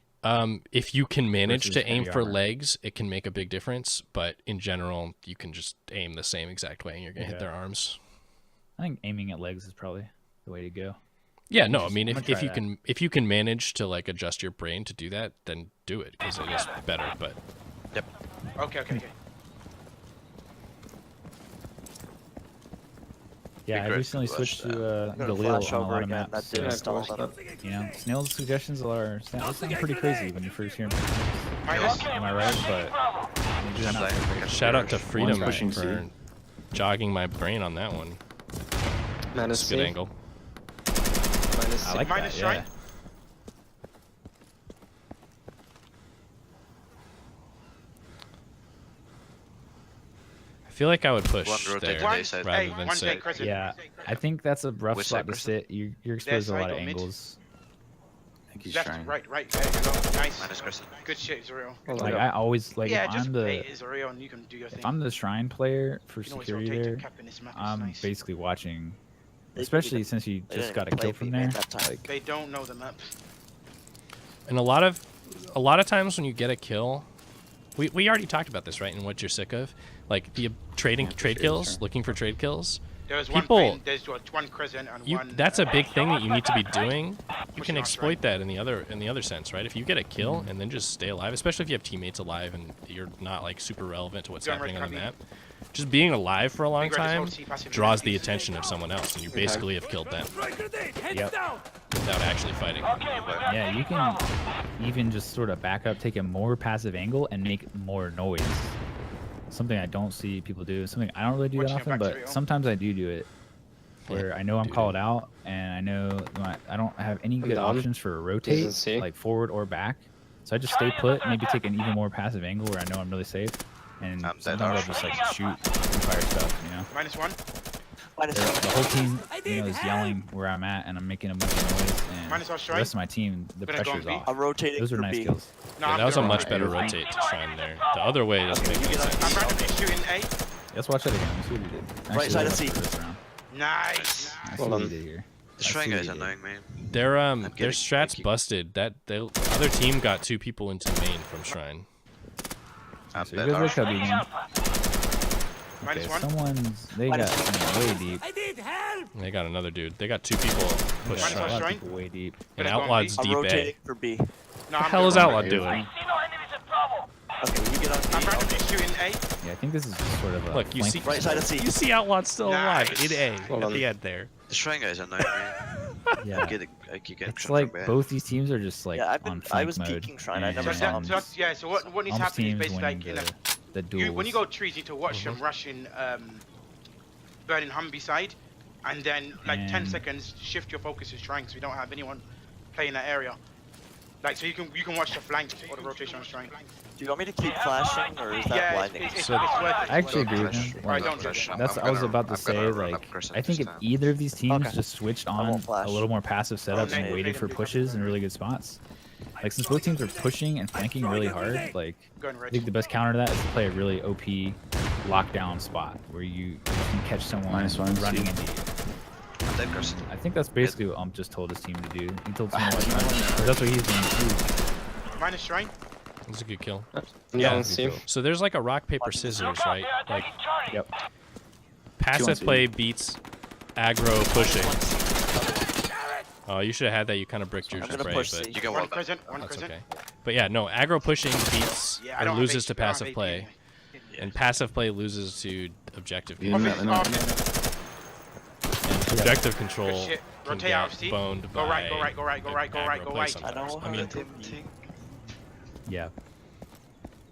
If you can manage Versus to aim heavy for armor. legs, it can make a big difference. But in general, you can just aim the same exact way and you're going to hit Okay. their arms. I think aiming at legs is probably the way to go. Yeah, no, I mean, I'm if gonna you try can you can manage to like adjust your brain to do that, then do it because it is better. But Okay. Yeah, I great recently to switched watch to I'm gonna Galil flash on a over lot of again. maps. That didn't So, stall them. you know, Snail's suggestions sound pretty crazy when you first hear them. Minus. Am I right? But maybe they're not. shout out to Freedom pushing for C. jogging my brain on that one. Minus That's a good C. angle. Minus I C. like Minus that. shrine. Yeah. I feel like I would push One rotate there to side. rather Hey, than one sit. crescent. Yeah, I think that's a rough Which spot side, to Kristen? sit. You're exposed to a side lot of or mid? angles. I think he's Left, trying. right. There you go. Nice. Minus Crescent. Good shit, Zuriel. Like I always like Yeah, if just I'm play the it, Zuriel, and you can do your thing. if I'm the shrine player for You can always security rotate there, and cap in this map. It's I'm nice. basically watching, They especially didn't since you they just didn't got a even kill play from B-main there. that time. Like They don't know the map. And a lot of times when you get a kill, we already talked about this, right? And what you're sick of, like the trade kills, looking for trade kills. There's People- one plane, there's one crescent and one. That's a big thing that you need to be doing. You can Pushing off exploit that in the other sense, right? If you get a kill and then just stay alive, especially if you have teammates alive and you're not like super relevant to what's Gun happening on the red map, just being alive for a long Big red is time hold C passive draws and the enemies. attention of someone else, and you basically have killed them yep. without actually fighting. Yeah, you can even just sort of back up, take a more passive angle, and make more noise. Something I don't see people do. Something I don't really do that Watching your often, back, but Zuriel. sometimes I do it. Where I know I'm Dude. called out, and I know I don't have any good down. options for a rotate, Doesn't see. like forward or back. So I just stay put, maybe take an even more passive angle where I know I'm really safe, and I'm dead sometimes I'll off. just like shoot and fire stuff, you know. -1. The whole team, you know, is yelling where I'm at, and I'm making a bunch of noise, and Minus our the strike. rest of my team, the Gonna go pressure's on B. off. I'm rotating Those are for nice B. kills. No, Yeah, I'm that was a gonna much rotate. better everything. rotate to shrine there. The other way doesn't make any get on- sense. I'm randomly shooting A. Let's watch that again. Let's see what we did. Right side of let's C. do this round. Nice. Let's see Well what we done. did here. The Let's shrine see guy what is we did. annoying, man. Their getting their strats cranky. busted. That the other team got 2 people into main from shrine. I'm So you dead guys wake off. up again. Okay, -1. they got Minus someone way deep. And they got another dude. They got 2 people They push got Minus a shrine. lot of strike. people way deep. And Gonna go on Outlaw's B. I'm deep A. rotating for B. No, The I'm hell is gonna- Outlaw Right, doing? Okay, you get on I'm B. randomly shooting A. Yeah, I think this is just sort of a Look, you see, flank Right side of C. you see Outlaw's still alive Nice. in A Well at the done. end there. The shrine guy is annoying, man. Yeah, I keep getting it's shot like from behind. both these teams are just like Yeah, on I flank was mode. peeking Shrine, I never and saw him. So what needs to Ump's happen is team's basically winning like in a, the duels. when you go trees, you need to watch them rushing burning Humvee side, and then like 10 And- seconds shift your focus to shrine, so we don't have anyone playing that area. Like so you can watch the flank or the rotation on shrine. Do you want me to keep flashing, or is that Yeah, blinding? it's So- worth it. I actually agree with Flash. him. Alright, Like, don't do that. that's I was about to say. Like, I think if either of these teams Okay. just switched I on won't flash. a little more passive setups and no, waited no, for no, pushes in really good spots. Like since both teams are pushing and flanking really hard, like Going I red. think the best counter to that is to play a really OP lockdown spot where you can catch someone -1, running see. into you. I'm dead, Crescent. I think that's basically what Ump just told his team to do. He told someone to that's what he's doing too. Minus shrine. That's a good kill. Yeah, Yeah. see. So there's like a rock paper scissors, right? Like Yep. passive C. play beats aggro pushing. Oh, you should have had that. You kind of bricked your I'm gonna spray, push but C. You can One walk back. crescent. One that's crescent. okay. But yeah, no, aggro pushing beats Yeah, I or don't loses to have AP, I don't passive have play, AP. and passive play loses to objective You control. didn't Office, know. office. And objective control Good shit. can Rotate out of get C. boned Go by right, go right, go right, go right, go right, aggro go play right. sometimes. I don't I mean, think- Yeah.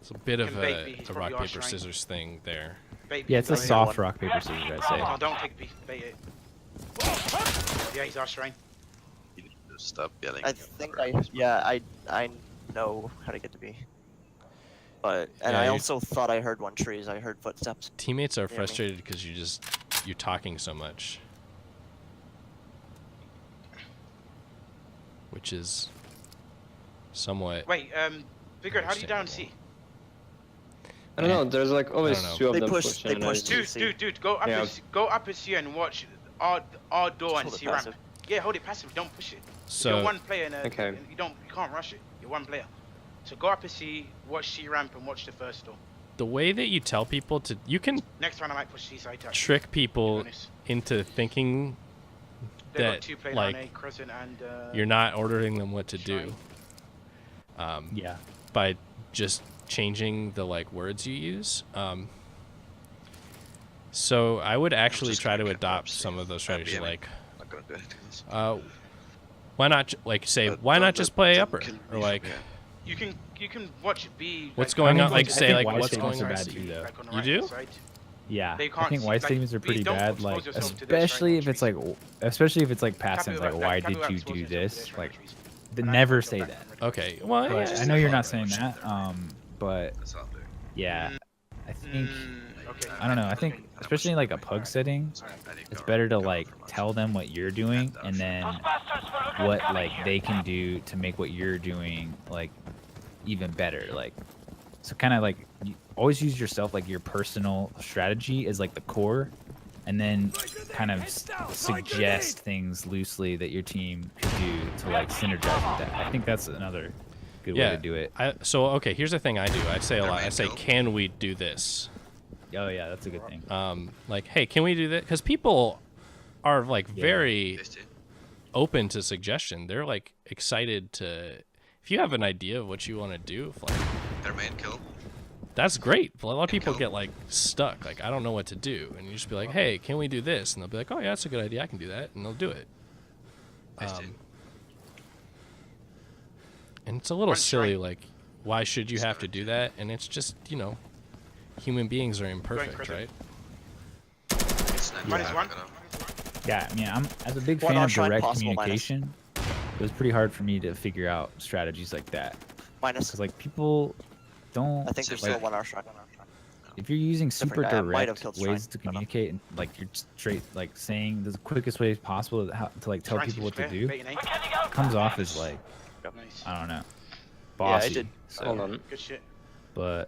it's a bit of Can bait B, a he's rock probably our paper shrine. scissors thing there. Bait Yeah, it's a bait. soft rock paper scissors, I'd say. No, don't take B. Bait it. Yeah, he's our shrine. You need to stop yelling. I think I know how to get to B. But and Yeah, I you- also thought I heard one trees. I heard footsteps. Teammates are Yeah, me. frustrated because you're talking so much, which is somewhat. Wait, Bigger, how do you down C? I don't know. There's like always know. two of They them push- pushing. they and I push just- two. Dude, go up Yeah. go up a C and watch our door and hold it C ramp. passive. Yeah, hold it passive. Don't push it. So You're one player, and Okay. you can't rush it. You're one player. So go up a C, watch C ramp, and watch the first door. the way that you tell people to, you can Next round I might push C side touch. trick people Honest. into thinking They've got that, two playing like, on A, Crescent and you're not ordering them what to do. Yeah. By just changing the like words you use. So I would actually just try gonna to get adopt props, some yeah. of those strategies, Yeah, like I'm not gonna do anything else. why not like say But why don't not let just play them upper kill me or from like here. You can watch B. what's like, going I on? think- Like I say think like white what's statements going are on? bad too, though. like, on the You right-hand do? side. Yeah, They I can't think see- white like, statements are please pretty don't bad. expose Like, yourself to the especially if strike it's like, especially if it's like passive, Capu like, out, why Capu did out, you expose do yourself to the this? strike Like, trees. they And I never can say go back that. and ready. Okay, well yeah, But I know you're not saying that. But That's out there. yeah, I think Okay. I don't know. I think especially in like a pug setting, it's better to like tell them what you're doing and then what like they can do to make what you're doing like even better. Like so kind of like you always use yourself like your personal strategy as like the core and then kind of suggest things loosely that your team could do to like synergize with that. I think that's another good way to do it. So okay, here's the thing I do. I say a lot. I say, can we do this? Oh yeah, that's a good thing. Like, hey, can we do that? Because people are like very open to suggestion. They're like excited to. If you have an idea of what you want to do, if, like their main kill. That's great. A lot of people get like stuck. Like, I don't know what to do, and you just be like, hey, can we do this? And they'll be like, oh yeah, that's a good idea. I can do that, and they'll do it. And it's a little silly. Like, why should you have to do that? And it's just, you know, human beings are imperfect, right? Yeah, I mean, I'm as a big fan of direct communication. It was pretty hard for me to figure out strategies like that. Because like people don't. I think there's like, still 1 hour shrine. If you're using super direct ways Shrine, to communicate and like you're straight like saying the quickest way possible to like tell people what to do, it comes off as like I don't know, bossy. Yeah, I did. So, Hold on. Good shit. but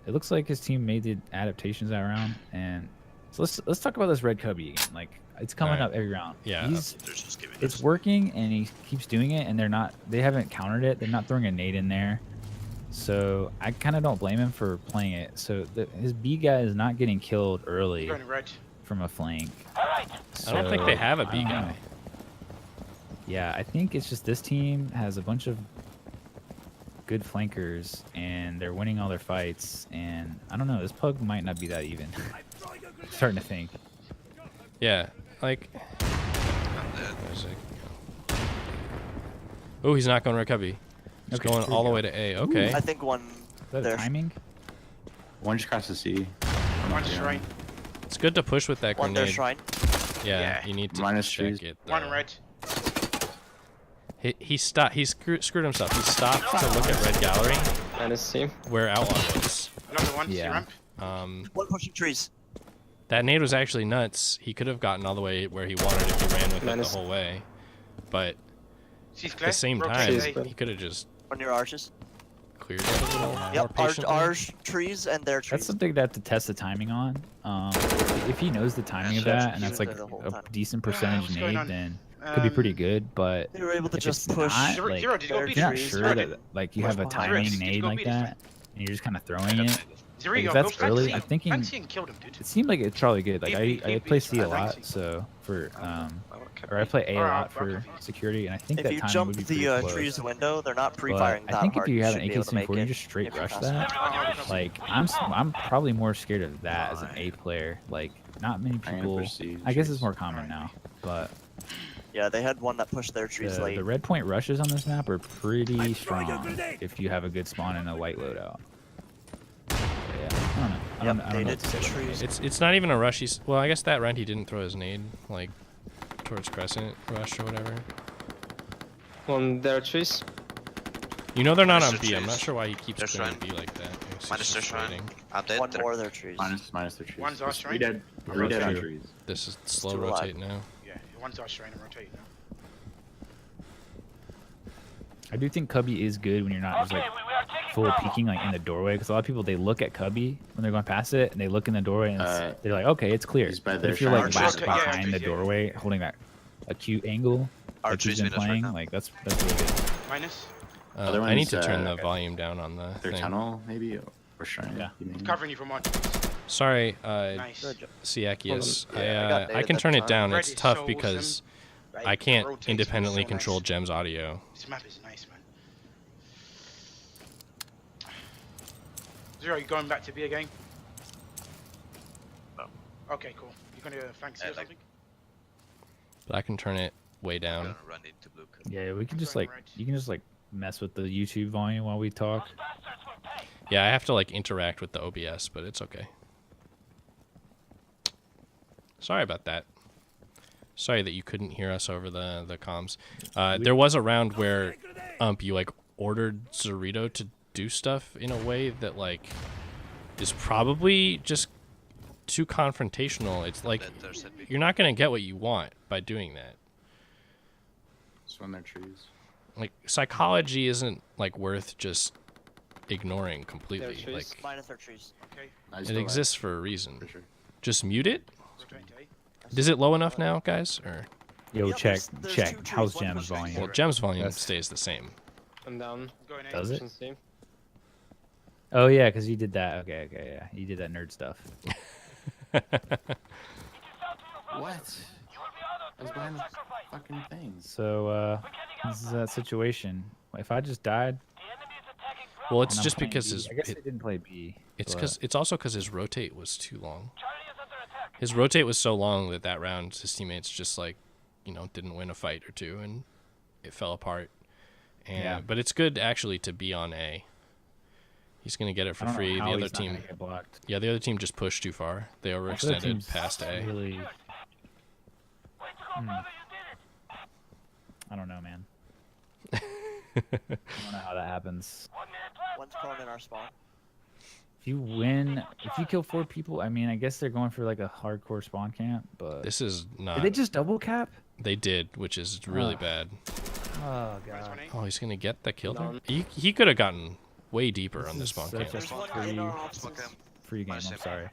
it looks like his team made the adaptations that round, and so let's talk about this red cubby again. Like it's coming up every round. Yeah, it's working, and he keeps doing it, and they haven't countered it. They're not throwing a nade in there, so I kind of don't blame him for playing it. So his B guy is not getting killed early from a flank. So, I don't think they have a B I don't guy. know. Yeah, I think it's just this team has a bunch of good flankers, and they're winning all their fights. And I don't know, this pug might not be that even. I'm starting to think. Yeah, like. Oh, he's not going red cubby. He's Okay, going here we all the go. way to A. Okay. I think one Is that there. timing? One just crossed the sea. One shrine. It's good to push with that One there grenade. shrine. Yeah, you need to Minus check trees. it. One red. He stopped. He screwed himself. He stopped to look at red gallery Minus team. where outlaw was. Another one. Yeah. Ramp. One pushing trees. That nade was actually nuts. He could have gotten all the way where he wanted if he ran with it the Minus- whole way, but She's at clear. the same Rotate time, A. he could have just On your arches. cleared it a little more Yep. patiently. Ours trees and their trees. That's something to have to test the timing on. If he knows the timing of Yeah, that, and that's like the whole a time. decent percentage what's going nade, on? then could be pretty good. But They were able to if just it's push. not, Zero, like, Zero, did you go their beat if you're not it? trees. sure Zero, that like you Push have a behind. timing Did you nade go like beat it? that, and you're just kind of throwing it. Zero, Like, you if go. that's Go early, fancy. I'm thinking Fancy and killed him, dude. it seemed like it's probably good. Like Beep, I beep, play beep, C a beep. lot, Fancy. so for or I play A a Alright, lot I'll for security, and I think If that you timing jump would be pretty the close. trees window, they're not But pre-firing I that think hard. if you have should an be able to make AK-74, you it just straight if you're rush fast. that. Like I'm probably more scared of that as an A player. Like not many I'm gonna people. proceed, I guess trees. it's more common now, but Yeah, they had one that pushed their trees late. the red point rushes on this map are pretty strong if you have a good spawn and a light loadout. Yeah, I don't know. I don't they know did what to say about trees. that. It's not even a rush. Well, I guess that round he didn't throw his nade like towards crescent rush or whatever. One there trees. You know they're not Minus on the B. I'm not trees. sure why he keeps They're clearing shrine. B like that. It's Minus just their shrine. frustrating. I'm dead. One They're- more of their trees. Minus the trees. One's our shrine. Three dead. I'm Three dead on rotating. trees. This is slow Still alive. rotate now. Yeah, one's our shrine and rotate now. I do think Cubby is good when you're not just like full peeking like in the doorway, because a lot of people they look at Cubby when they're going past it and they look in the doorway and they're like, okay, it's clear. he's by But their if you're like shrine. last Yeah, yeah, behind the yeah. doorway, holding that acute angle, Our like he's trees been made us right playing, now. like that's really good. Minus. Other I need one's, to turn the okay. volume down on the Their thing. tunnel, maybe? Or shrine? Yeah. you mean? Covering you from one. Sorry, Nice. Good job. Siakius. Hold on. Yeah, I got I data can that turn it time. down. Red It's is tough so because awesome. I can't Rotates independently so control nice. Jem's audio. This map is nice, man. Zero, you going back to B again? No. Okay, cool. You gonna fancy Yeah, or like- something? But I can turn it way I'm down. gonna run into blue. Yeah, we can I'm just going like red. you can just like mess with the YouTube volume while we talk. Yeah, I have to like interact with the OBS, but it's okay. Sorry about that. Sorry that you couldn't hear us over the comms. There was a round where you like ordered Zorito to do stuff in a way that like is probably just too confrontational. It's like Dead, there's that big- you're not gonna get what you want by doing that. Swim their trees. Like psychology isn't like worth just ignoring There are completely. trees. Like Minus our trees. Okay, I it still exists for a reason. for sure. Just mute it. rotate to A. Is it low enough now, guys? Or Yo, Yep, check, there's check. two trees, How's one Gems pushing volume? well, Sure. Gem's volume That's- stays the same. I'm down. Going A. Does it? Pushing C. Oh yeah, because you did that. Okay, yeah. You did that nerd stuff. What? I was behind the fucking things. So this is that situation. If I just died, Well, it's and I'm just playing because B, his I guess I didn't play B. it's also because his rotate was too long. His rotate was so long that round his teammates just like, didn't win a fight or two and it fell apart. And Yeah. but it's good actually to be on A. He's gonna get it for free. The other team, blocked. yeah, the other team just pushed too far. They The other overextended team's past A. Really, I don't know, man. I don't know how that happens. One's crawling in our spawn. If you kill 4 people, I mean, I guess they're going for like a hardcore spawn camp, but This is not. did they just double cap? They did, which is really Ugh. bad. Oh Minus god. one A. Oh, he's gonna get the kill there. Down. He could have gotten way deeper This on this is spawn such camp. a There's one free, in our offices. Smoke him. free game. I'm Minus sorry.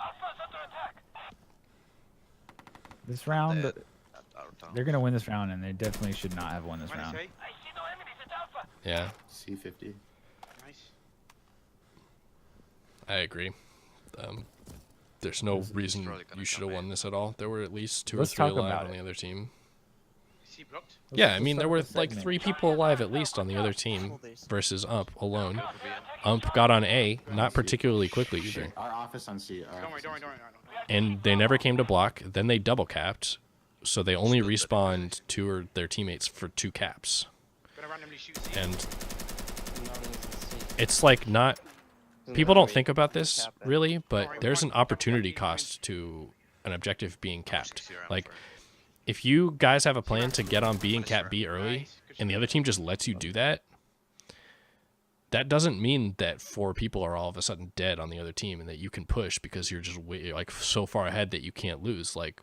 This round, Dead. Out of town. they're gonna win this round, and they definitely should not have won this Minus round. A. Yeah, C50. Nice. I agree. There's no This is reason probably gonna you should come have won in. this at all. There were at least 2 Let's or 3 talk alive about on it. the other team. C blocked. Yeah, I Let's mean there start were the like segment. 3 people alive at least on the other team Hold these. versus Ump alone. Could be in. Ump got on A, not particularly quickly either, Shit, our office on C. Our Don't worry, office don't on worry, C. don't worry. and they never came to block. Then they double capped, so they only respawned 2 or their teammates for 2 caps. Gonna randomly shoot C. And None in C. it's like not Isn't people that don't weird? think about this Cap it. really, but there's an opportunity cost to an objective being capped. 60 round Like for- if you guys have a plan to get on B and cap B early, Nice. Good and the shot. other team just lets you do that, that doesn't mean that 4 people are all of a sudden dead on the other team and that you can push because you're just like so far ahead that you can't lose. Like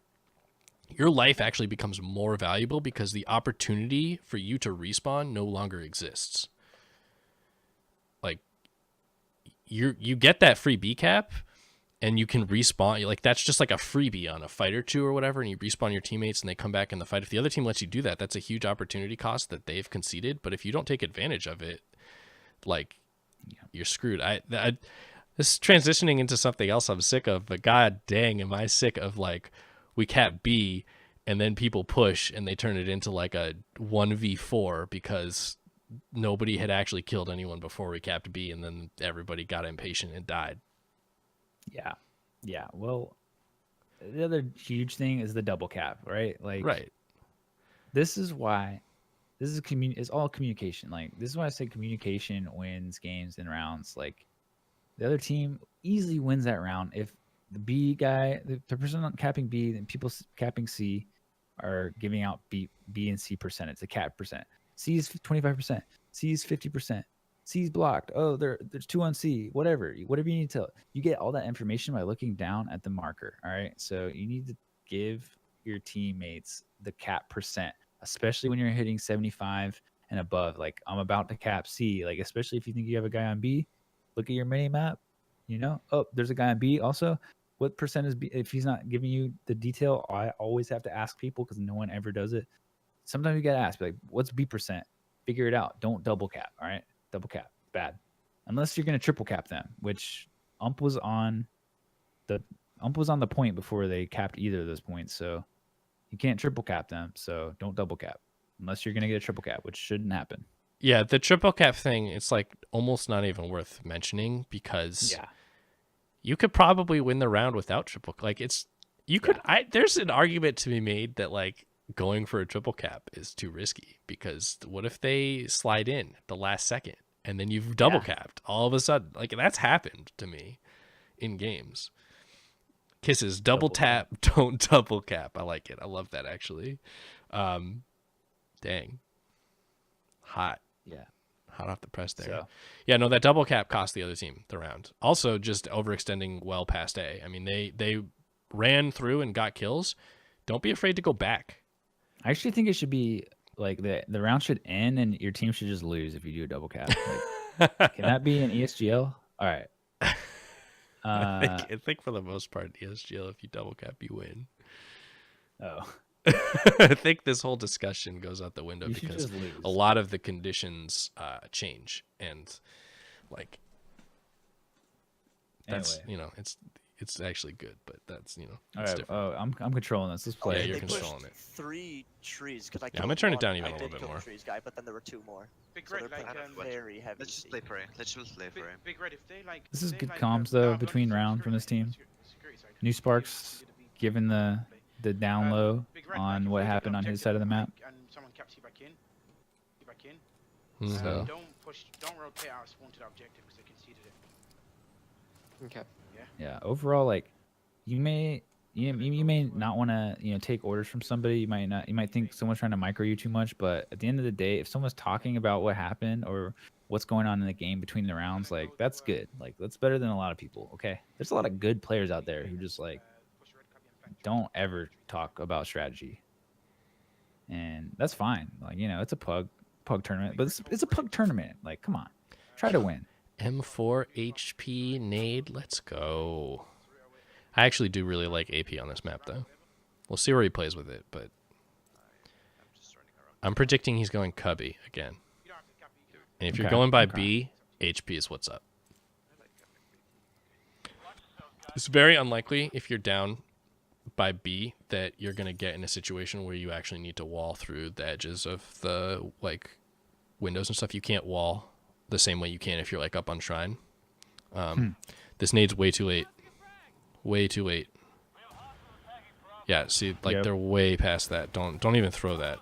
your life actually becomes more valuable because the opportunity for you to respawn no longer exists. Like you get that free B cap and you can respawn. Like that's just like a freebie on a fight or 2 or whatever, and you respawn your teammates and they come back in the fight. If the other team lets you do that, that's a huge opportunity cost that they've conceded. But if you don't take advantage of it, like you're screwed. This is transitioning into something else I'm sick of, but god dang am I sick of like we cap B and then people push and they turn it into like a 1v4 because nobody had actually killed anyone before we capped B, and then everybody got impatient and died. Yeah. Well, the other huge thing is the double cap, right? Like, Right. this is why this is it's all communication. Like, this is why I say communication wins games and rounds. Like, the other team easily wins that round if the B guy, the person on capping B, and people capping C are giving out B and C percentage, the cap percent. C is 25%, C is 50%, C is blocked. Oh, there's 2 on C. Whatever you need to tell. You get all that information by looking down at the marker. All right, so you need to give your teammates the cap percent, especially when you're hitting 75 and above. Like, I'm about to cap C. Like, especially if you think you have a guy on B, look at your mini map. Oh, there's a guy on B also. What percent is B? If he's not giving you the detail, I always have to ask people because no one ever does it. Sometimes you gotta ask, like, what's B percent? Figure it out. Don't double cap. All right, double cap, bad. Unless you're gonna triple cap them, which Ump was on the point before they capped either of those points, so you can't triple cap them. So don't double cap unless you're gonna get a triple cap, which shouldn't happen. Yeah, the triple cap thing, it's like almost not even worth mentioning because you could probably win the round without triple. Like there's an argument to be made that like going for a triple cap is too risky because what if they slide in at the last second and then you've double capped all of a sudden? Like that's happened to me in games. Kisses, double tap, don't double cap. I like it. I love that actually. Dang. Hot. Yeah. Hot off the press there. So, Yeah, no, that double cap cost the other team the round. Also, just overextending well past A. I mean, they ran through and got kills, don't be afraid to go back. I actually think it should be like the round should end and your team should just lose if you do a double cap. Like, can that be an ESGL? All right. I think for the most part, ESGL, if you double cap, you win. Oh, I think this whole discussion goes out the window you should because just lose. a lot of the conditions change, and like that's Anyway. it's actually good, but that's All it's right. different. Oh, I'm controlling this. Let's Yeah, play. you're They pushed controlling it. 3 trees because I Yeah, I'm killed gonna turn it one. down even I a little did bit kill the more. trees guy, but then there were 2 more. Big So Red, they're like, playing very heavy. Let's just play for him. Let's just play for him. Big Red, if they like. This is if they good like, comms though not between just round from this team. security side, New Sparks given the down low Big Red, on like, if what they get an happened on his objective side of the map. And someone caps you back in. Mhm. So Don't rotate out spawn to the objective because they conceded it. Okay. yeah, overall, like you may not want to take orders from somebody. You might think someone's trying to micro you too much, but at the end of the day, if someone's talking about what happened or what's going on in the game between the rounds, like that's good. Like that's better than a lot of people. Okay, there's a lot of good players out there who just like don't ever talk about strategy, and that's fine. Like it's a pug tournament, but it's a pug tournament. Like come on, try to win. M4 HP nade, let's go. I actually do really like AP on this map, though. We'll see where he plays with it, but I'm just running around. I'm predicting he's going cubby again. And if you're Okay, going by okay. B, HP is what's up. It's very unlikely if you're down by B that you're going to get in a situation where you actually need to wall through the edges of the like windows and stuff. You can't wall the same way you can if you're like up on Shrine. This nade's way too late. Way too late. Yeah, see, like Yep. they're way past that. Don't even throw that.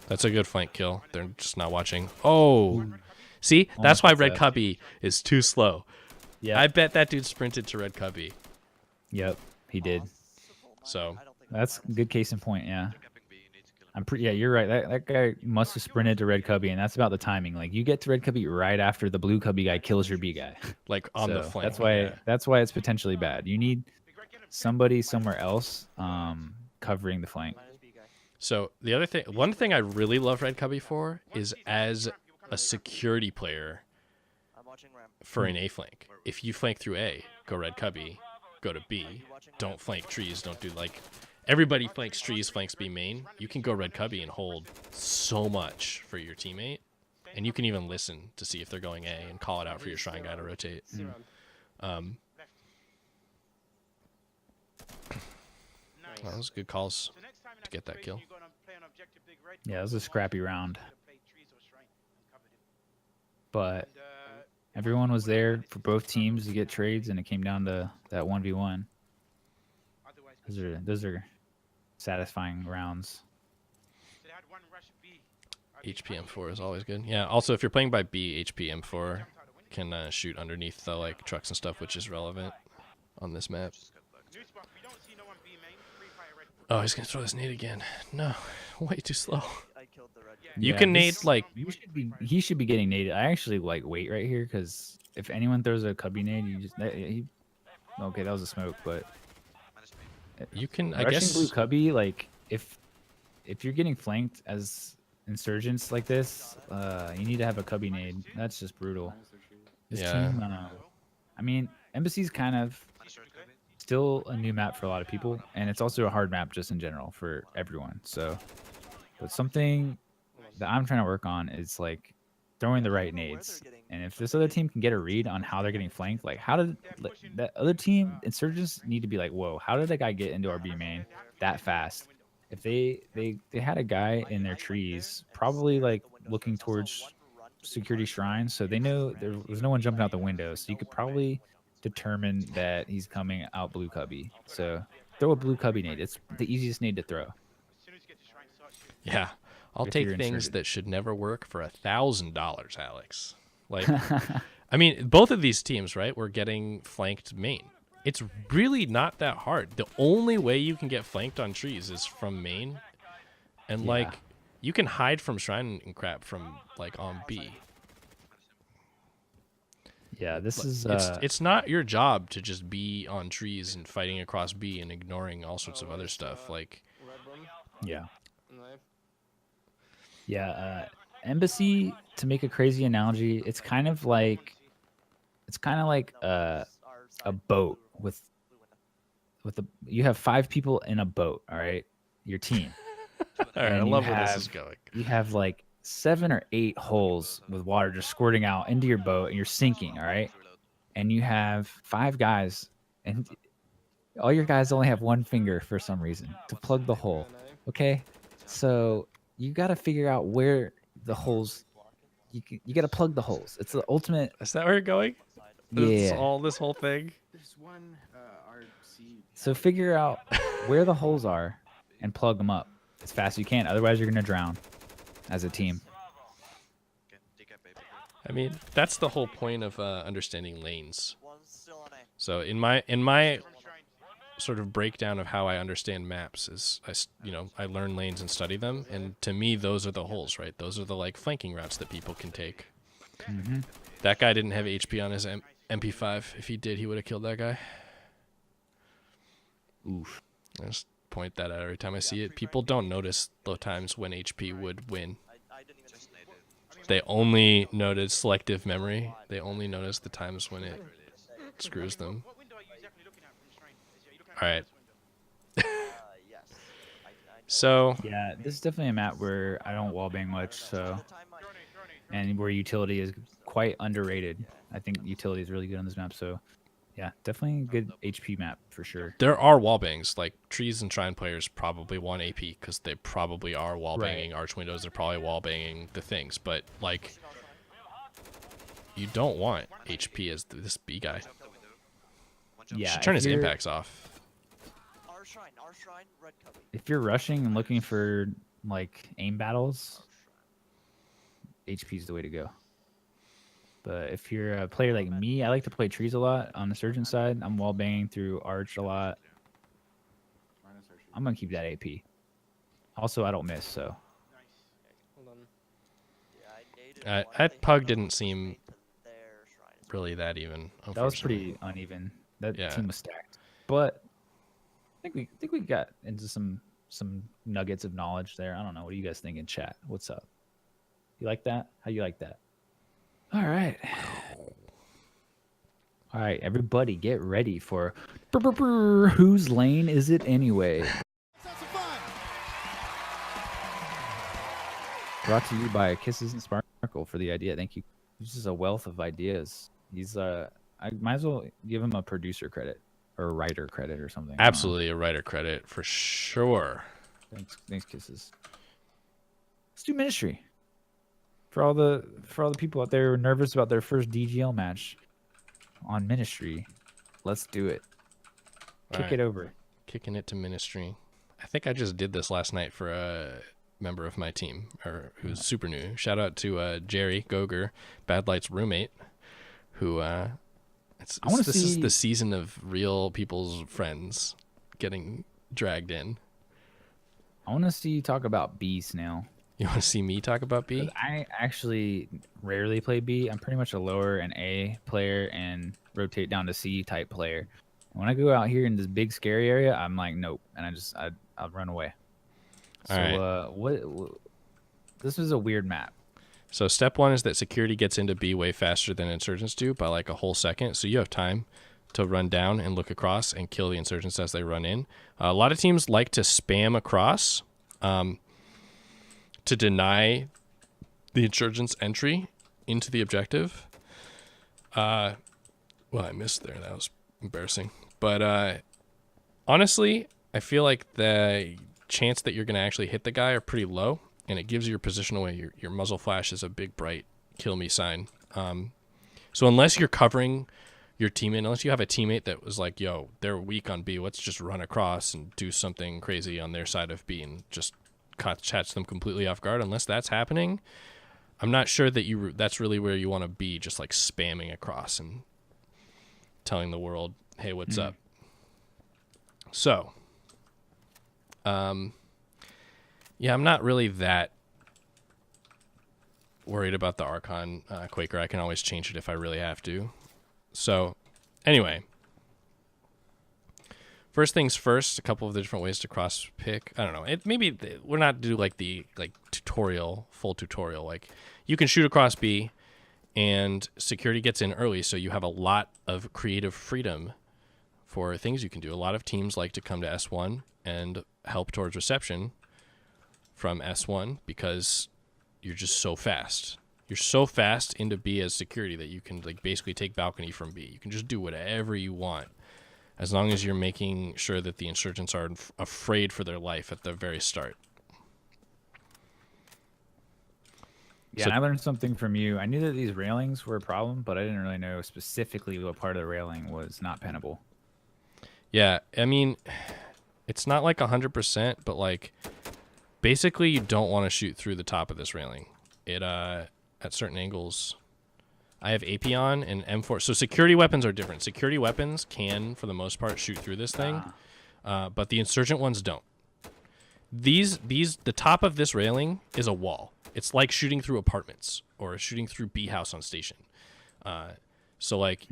That's a good flank kill. They're just not watching. Oh, see, that's Almost why gets Red that. Cubby is too slow. Yeah. I bet that dude sprinted to Red Cubby. Yep, he did. So I don't think That's a good case in point. Yeah. Capping B, you need to kill him. I'm pretty. Yeah, you're right. That guy must have sprinted to Red Cubby, and that's about the timing. Like you get to Red Cubby right after the Blue Cubby guy kills your B guy. like on the So flank. That's why. yeah. That's why it's potentially bad. You need somebody somewhere else covering the flank. minus B guy. So the other thing, one thing I really love Red Cubby for is as a security player I'm watching ramp. for an A flank. If you flank through A, go Red Cubby, go to B. Don't flank trees. Don't do like everybody flanks trees, flanks B main. You can go Red Cubby and hold so much for your teammate, and you can even listen to see if they're going A and call it out for your Shrine guy to rotate. See round. That was good calls to get that kill. Yeah, it was a scrappy round, but everyone was there for both teams to get trades, and it came down to that 1v1. Those are satisfying rounds. HPM4 is always good. Yeah. Also, if you're playing by B, HPM4 can shoot underneath the like trucks and stuff, which is relevant on this map. Oh, he's gonna throw this nade again. No, way too slow. I killed the red guy. You Yeah, can nade this- like He should be getting naded. I actually like wait right here because if anyone throws a cubby nade, you just okay, that was a smoke, but Minus B. you can. I rushing guess blue cubby, like if you're getting flanked as insurgents like this, you need to have a cubby nade. That's just brutal. This Yeah. team, I mean, Embassy's kind of Minus red copy. still a new map for a lot of people, and it's also a hard map just in general for everyone. So, but something that I'm trying to work on is like throwing the right nades. And if this other team can get a read on how they're getting flanked, like how did that other team, insurgents need to be like, whoa, how did that guy get into our B main that fast? If they had a guy in their trees, probably like looking towards security shrines, so they know there was no one jumping out the window, so you could probably determine that he's coming out blue cubby. So throw a blue cubby nade. It's the easiest nade to throw. yeah. I'll If take you're things inserted. that should never work for $1,000, Alex. Like, I mean, both of these teams, right? We're getting flanked main. It's really not that hard. The only way you can get flanked on trees is from main, and Yeah. like you can hide from shrine and crap from like on B. Yeah, this is It's not your job to just be on trees and fighting across B and ignoring all sorts of other stuff. Like, Red room. yeah. No. Yeah, embassy, to make a crazy analogy, it's kind of like a boat with you have 5 people in a boat, all right? Your team. all right, I And love where this is going. You have like 7 or 8 holes with water just squirting out into your boat and you're sinking, all right? And you have 5 guys and all your guys only have 1 finger for some reason to plug the hole. Okay? So you got to figure out where the holes you got to plug the holes. It's the ultimate. Is that where you're going? Yeah. This whole thing. There's one RC. So figure out where the holes are and plug them up as fast as you can. Otherwise, you're going to drown as a team. I mean, that's the whole point of understanding lanes. So in my sort of breakdown of how I understand maps is I learn lanes and study them, and to me those are the holes, right? Those are the like flanking routes that people can take. Mm-hmm. That guy didn't have HP on his MP5. If he did, he would have killed that guy. Oof. I just point that out every time I see it. People don't notice the times when HP would win. They only notice selective memory. They only notice the times when it screws them. What window are you exactly looking at from Strain? Are you looking at All right. this window? So Yeah, this is definitely a map where I don't wallbang much, so and where utility is quite underrated. I think utility is really good on this map, so yeah, definitely a good HP map for sure. there are wall bangs. Like trees and shrine players probably want AP because they probably are wall banging arch windows. They're probably wall banging the things, but like you don't want HP as this B guy. Yeah, Should turn if his you're- impacts off. Our shrine, red cubby. If you're rushing and looking for like aim battles, HP is the way to go. But if you're a player like me, I like to play trees a lot on the surgeon side. I'm wall banging through arch a lot. I'm gonna keep that AP. Also, I don't miss, so Hold on. That pug didn't seem really that even. that was Unfortunately. pretty uneven. That Yeah. team was stacked, but I think we got into some nuggets of knowledge there. I don't know. What do you guys think in chat? What's up? You like that? How you like that? All right. All right, everybody, get ready for whose lane is it anyway? Brought to you by Kisses and Sparkle for the idea. Thank you. He's just a wealth of ideas. He's I might as well give him a producer credit or a writer credit or something. I don't know. Absolutely a writer credit for sure. Thanks, Kisses. Let's do ministry. For all the people out there who are nervous about their first DGL match on ministry, let's do it. All Kick right. it over. Kicking it to ministry. I think I just did this last night for a member of my team, or who's super new. Shout out to Jerry Goger, Bad Light's roommate, who this is the season of real people's friends getting dragged in. I want to see you talk about B, Snail. You want to see me talk about B? I actually rarely play B. I'm pretty much a lower and A player and rotate down to C type player. When I go out here in this big scary area, I'm like, nope, and I'll run away. So All right. This is a weird map. So step 1 is that security gets into B way faster than insurgents do by like a whole second. So you have time to run down and look across and kill the insurgents as they run in. A lot of teams like to spam across to deny the insurgents entry into the objective. Well, I missed there. That was embarrassing. But honestly, I feel like the chance that you're going to actually hit the guy are pretty low, and it gives you your position away. Your muzzle flash is a big, bright kill me sign. So unless you're covering your teammate, unless you have a teammate that was like, yo, they're weak on B, let's just run across and do something crazy on their side of B and just catch them completely off guard. Unless that's happening, I'm not sure that that's really where you want to be, just like spamming across and telling the world, hey, what's up? So, yeah, I'm not really that worried about the Archon Quaker. I can always change it if I really have to. So, anyway, first things first. A couple of the different ways to cross pick. I don't know. We're not do like the full tutorial. Like you can shoot across B, and security gets in early, so you have a lot of creative freedom for things you can do. A lot of teams like to come to S1 and help towards reception from S1 because you're just so fast. You're so fast into B as security that you can like basically take balcony from B. You can just do whatever you want as long as you're making sure that the insurgents are afraid for their life at the very start. Yeah, So- and I learned something from you. I knew that these railings were a problem, but I didn't really know specifically what part of the railing was not pennable. Yeah, I mean, it's not like 100%, but like basically you don't want to shoot through the top of this railing. It at certain angles. I have Ep.1 and M4. So security weapons are different. Security weapons can, for the most part, shoot through this thing, but the insurgent ones don't. The top of this railing is a wall. It's like shooting through apartments or shooting through B house on station. So like,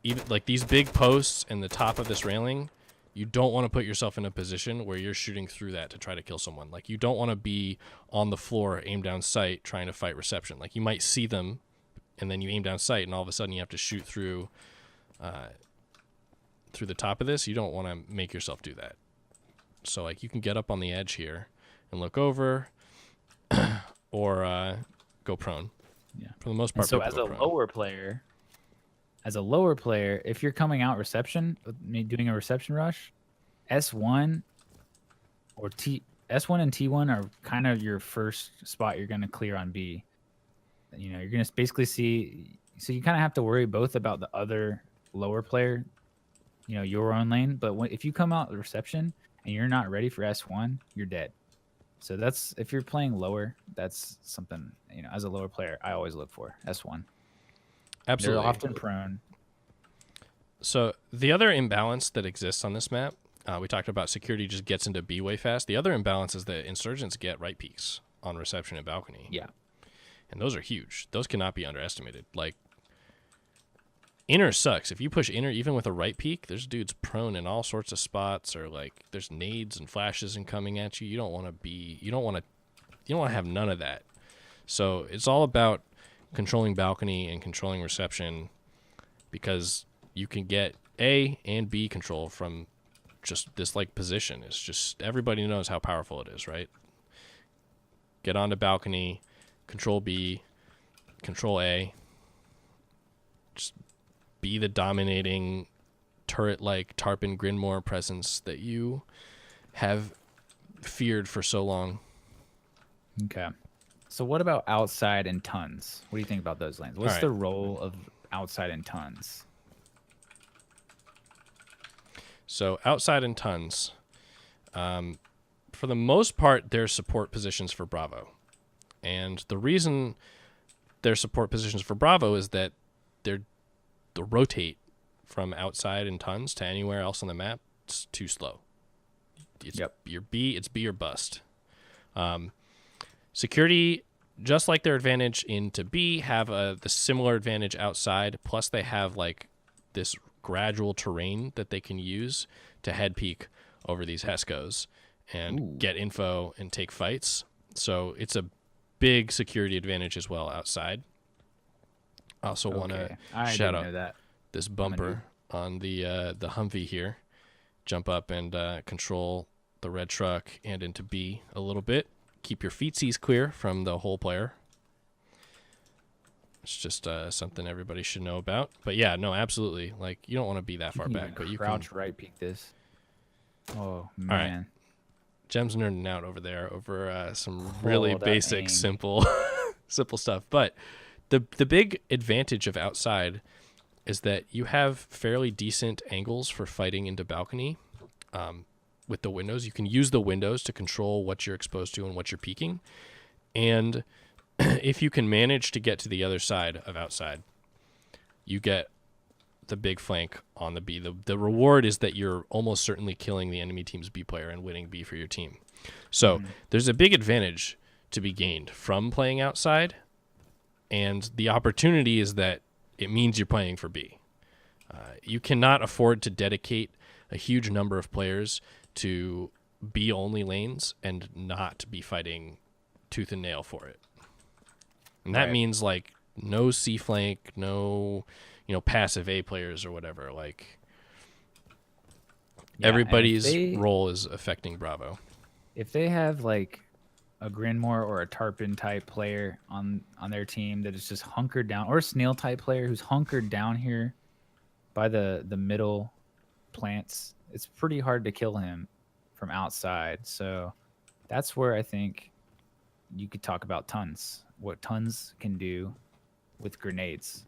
even like these big posts and the top of this railing, you don't want to put yourself in a position where you're shooting through that to try to kill someone. Like you don't want to be on the floor, aim down sight, trying to fight reception. Like you might see them, and then you aim down sight, and all of a sudden you have to shoot through the top of this. You don't want to make yourself do that. So like you can get up on the edge here and look over, or go prone. Yeah. For the most part. And so people as go a prone. lower player, if you're coming out reception, doing a reception rush, S1 or S1 and T1 are kind of your first spot you're going to clear on B. You know, you're going to basically see, so you kind of have to worry both about the other lower player, you know, your own lane. But if you come out the reception and you're not ready for S1, you're dead. So that's, if you're playing lower, that's something, you know, as a lower player, I always look for S1. Absolutely. They're often prone. So the other imbalance that exists on this map, we talked about security just gets into B way fast. The other imbalance is that insurgents get right peaks on reception and balcony. Yeah. And those are huge. Those cannot be underestimated. Like, inner sucks. If you push inner, even with a right peak, there's dudes prone in all sorts of spots, or like there's nades and flashes and coming at you. You don't want to have none of that. So it's all about controlling balcony and controlling reception, because you can get A and B control from just this like position. It's just, everybody knows how powerful it is, right? Get onto balcony, control B, control A, just be the dominating turret-like Tarpon Grinmore presence that you have feared for so long. Okay. So what about outside and tons? What do you think about those lanes? What's All right. the role of outside and tons? So outside and tons, for the most part, they're support positions for Bravo. And the reason they're support positions for Bravo is that the rotate from outside and tons to anywhere else on the map, it's too slow. It's B or bust. Security, just like their advantage into B, have the similar advantage outside. Plus, they have like this gradual terrain that they can use to head peek over these Hescos and get info and take fights. So it's a big security advantage as well outside. I also want to shout out this bumper on the Humvee here. Jump up and control the red truck and into B a little bit. Keep your feetsies clear from the whole player. It's just something everybody should know about. But yeah, no, absolutely. Like, you don't want to be that far back, but you can crouch right peek this. Oh man. Jem's nerding out over there over some really that basic, aim. simple stuff. But the big advantage of outside is that you have fairly decent angles for fighting into balcony. With the windows, you can use the windows to control what you're exposed to and what you're peeking. And if you can manage to get to the other side of outside, you get the big flank on the B. The reward is that you're almost certainly killing the enemy team's B player and winning B for your team. So there's a big advantage to be gained from playing outside. And the opportunity is that it means you're playing for B. You cannot afford to dedicate a huge number of players to B only lanes and not be fighting tooth and nail for it. And that means like no C flank, no, passive A players or whatever. Like everybody's role is affecting Bravo. If they have like a Grinmore or a Tarpon type player on their team that is just hunkered down, or a Snail type player who's hunkered down here by the middle plants, it's pretty hard to kill him from outside. So that's where I think you could talk about Tons, what Tons can do with grenades.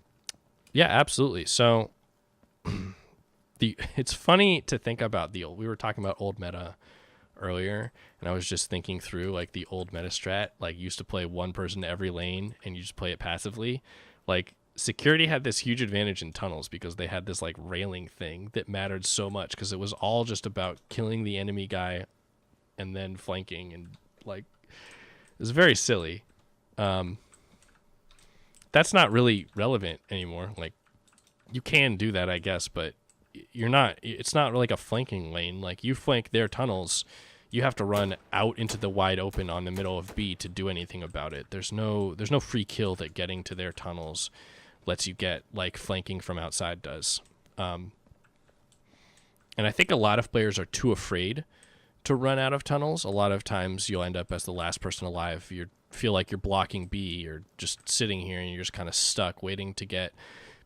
Yeah, absolutely. So it's funny to think about we were talking about old meta earlier, and I was just thinking through like the old meta strat, like used to play one person to every lane and you just play it passively. Like Security had this huge advantage in tunnels because they had this like railing thing that mattered so much, because it was all just about killing the enemy guy and then flanking, and like it was very silly. That's not really relevant anymore. Like you can do that, I guess, but it's not like a flanking lane. Like you flank their tunnels, you have to run out into the wide open on the middle of B to do anything about it. There's no free kill that getting to their tunnels lets you get, like flanking from outside does. And I think a lot of players are too afraid to run out of tunnels. A lot of times you'll end up as the last person alive. You feel like you're blocking B. You're just sitting here and you're just kind of stuck waiting to get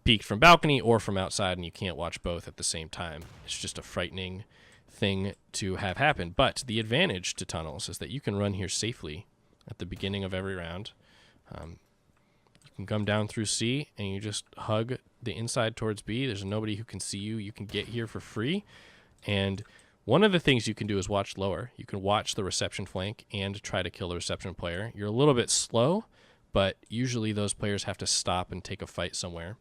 peeked from balcony or from outside, and you can't watch both at the same time. It's just a frightening thing to have happen. But the advantage to tunnels is that you can run here safely at the beginning of every round. You can come down through C and you just hug the inside towards B. There's nobody who can see you. You can get here for free. And one of the things you can do is watch lower. You can watch the reception flank and try to kill the reception player. You're a little bit slow, but usually those players have to stop and take a fight somewhere.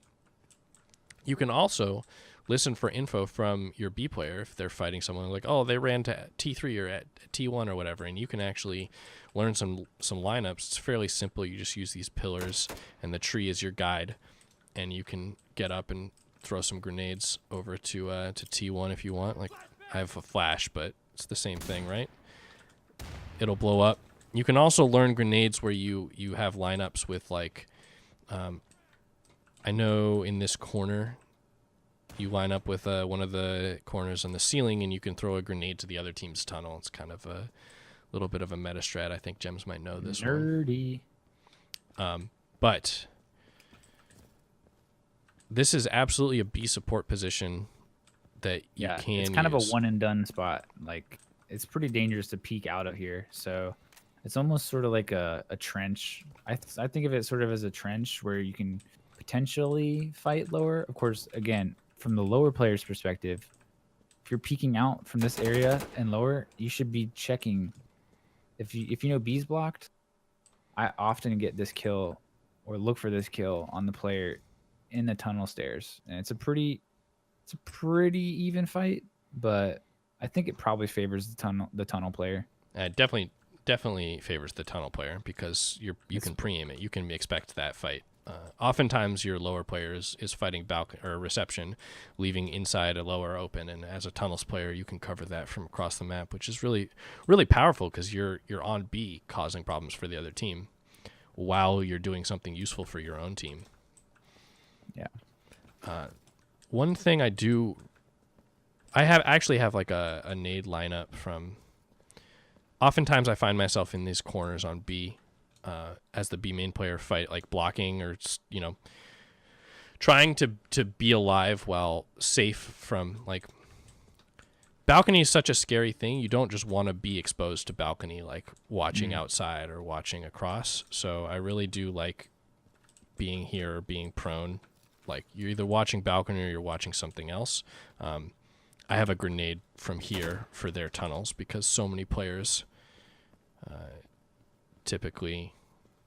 You can also listen for info from your B player if they're fighting someone, like, oh, they ran to T3 or at T1 or whatever, and you can actually learn some lineups. It's fairly simple. You just use these pillars, and the tree is your guide, and you can get up and throw some grenades over to T1 if you want. Like, I have a flash, but it's the same thing, right? It'll blow up. You can also learn grenades where you have lineups with, like, I know in this corner, you line up with one of the corners on the ceiling, and you can throw a grenade to the other team's tunnel. It's kind of a little bit of a meta strat. I think Jems might know this Nerdy. one. But this is absolutely a B support position that you can it's kind of a use. one and done spot. Like, it's pretty dangerous to peek out of here. So it's almost sort of like a trench. I think of it sort of as a trench where you can potentially fight lower. Of course, again, from the lower player's perspective, if you're peeking out from this area and lower, you should be checking. If you know B's blocked, I often get this kill or look for this kill on the player in the tunnel stairs, and it's a pretty even fight, but I think it probably favors the tunnel player. Definitely favors the tunnel player because you can pre-aim it. You can expect that fight. Oftentimes your lower player is fighting balcony or reception, leaving inside a lower open, and as a tunnels player you can cover that from across the map, which is really, really powerful because you're on B causing problems for the other team while you're doing something useful for your own team. Yeah. One thing I actually have like a nade lineup from. Oftentimes I find myself in these corners on B. As the B main player fight, like blocking or, trying to be alive while safe from, like, balcony is such a scary thing. You don't just want to be exposed to balcony, like watching outside or watching across. So I really do like being here or being prone. Like, you're either watching balcony or you're watching something else. I have a grenade from here for their tunnels because so many players typically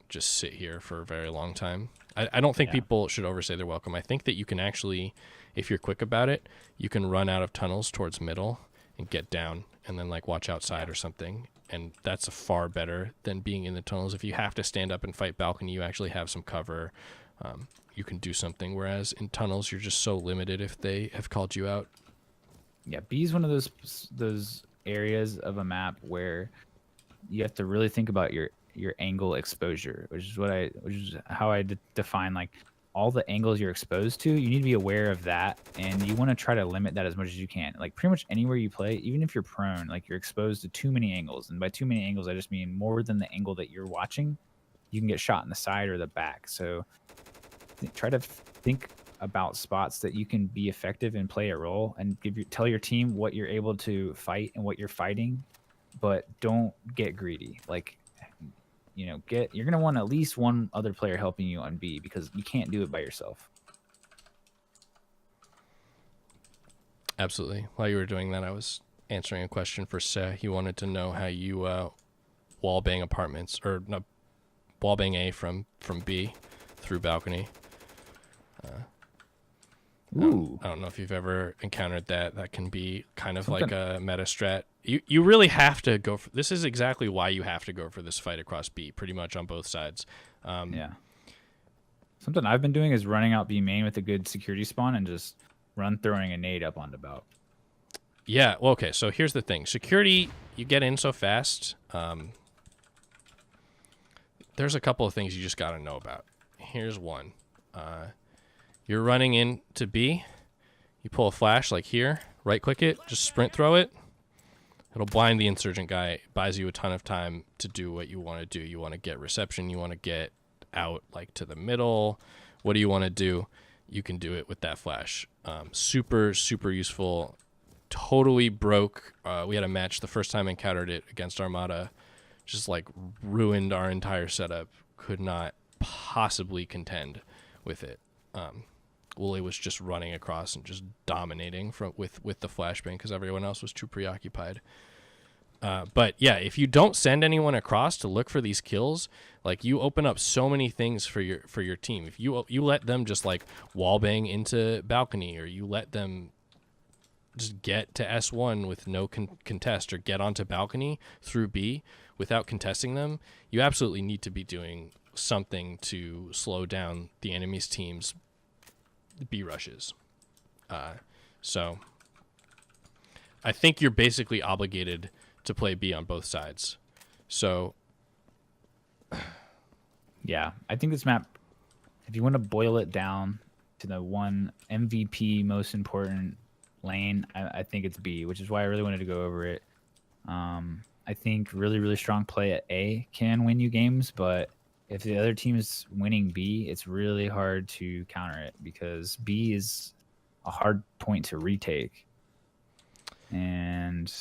just sit here for a very long time. I don't think people should overstay their welcome. I think that you can actually, if you're quick about it, you can run out of tunnels towards middle and get down and then, like, watch outside or something. And that's far better than being in the tunnels. If you have to stand up and fight balcony, you actually have some cover. you can do something. Whereas in tunnels, you're just so limited if they have called you out. Yeah, B is one of those areas of a map where you have to really think about your angle exposure, which is how I define like all the angles you're exposed to. You need to be aware of that, and you want to try to limit that as much as you can. Like pretty much anywhere you play, even if you're prone, like you're exposed to too many angles, and by too many angles, I just mean more than the angle that you're watching. You can get shot in the side or the back. So try to think about spots that you can be effective and play a role, and tell your team what you're able to fight and what you're fighting, but don't get greedy. Like, you're gonna want at least one other player helping you on B, because you can't do it by yourself. Absolutely. While you were doing that, I was answering a question for Seh. He wanted to know how you wallbang apartments, or no, wallbang A from B through balcony. Ooh. I don't know if you've ever encountered that. That can be kind of like a meta strat. You really have to go for this. Is exactly why you have to go for this fight across B, pretty much on both sides. Yeah. Something I've been doing is running out B main with a good security spawn and just throwing a nade up onto bout. Yeah. Well, okay. So here's the thing. Security, you get in so fast. There's a couple of things you just got to know about. Here's one. You're running into B. You pull a flash like here. Right click it. Just sprint throw it. It'll blind the insurgent guy. Buys you a ton of time to do what you want to do. You want to get reception. You want to get out like to the middle. What do you want to do? You can do it with that flash. Super, super useful. Totally broke. We had a match the first time I encountered it against Armada. Just like ruined our entire setup. Could not possibly contend with it. Wooly was just running across and just dominating with the flashbang because everyone else was too preoccupied. But yeah, if you don't send anyone across to look for these kills, like you open up so many things for your team. If you let them just like wallbang into balcony, or you let them just get to S1 with no contest, or get onto balcony through B without contesting them, you absolutely need to be doing something to slow down the enemy's team's B rushes. So I think you're basically obligated to play B on both sides. So yeah, I think this map, if you want to boil it down to the one MVP most important lane, I think it's B, which is why I really wanted to go over it. I think really, really strong play at A can win you games, but if the other team is winning B, it's really hard to counter it, because B is a hard point to retake. And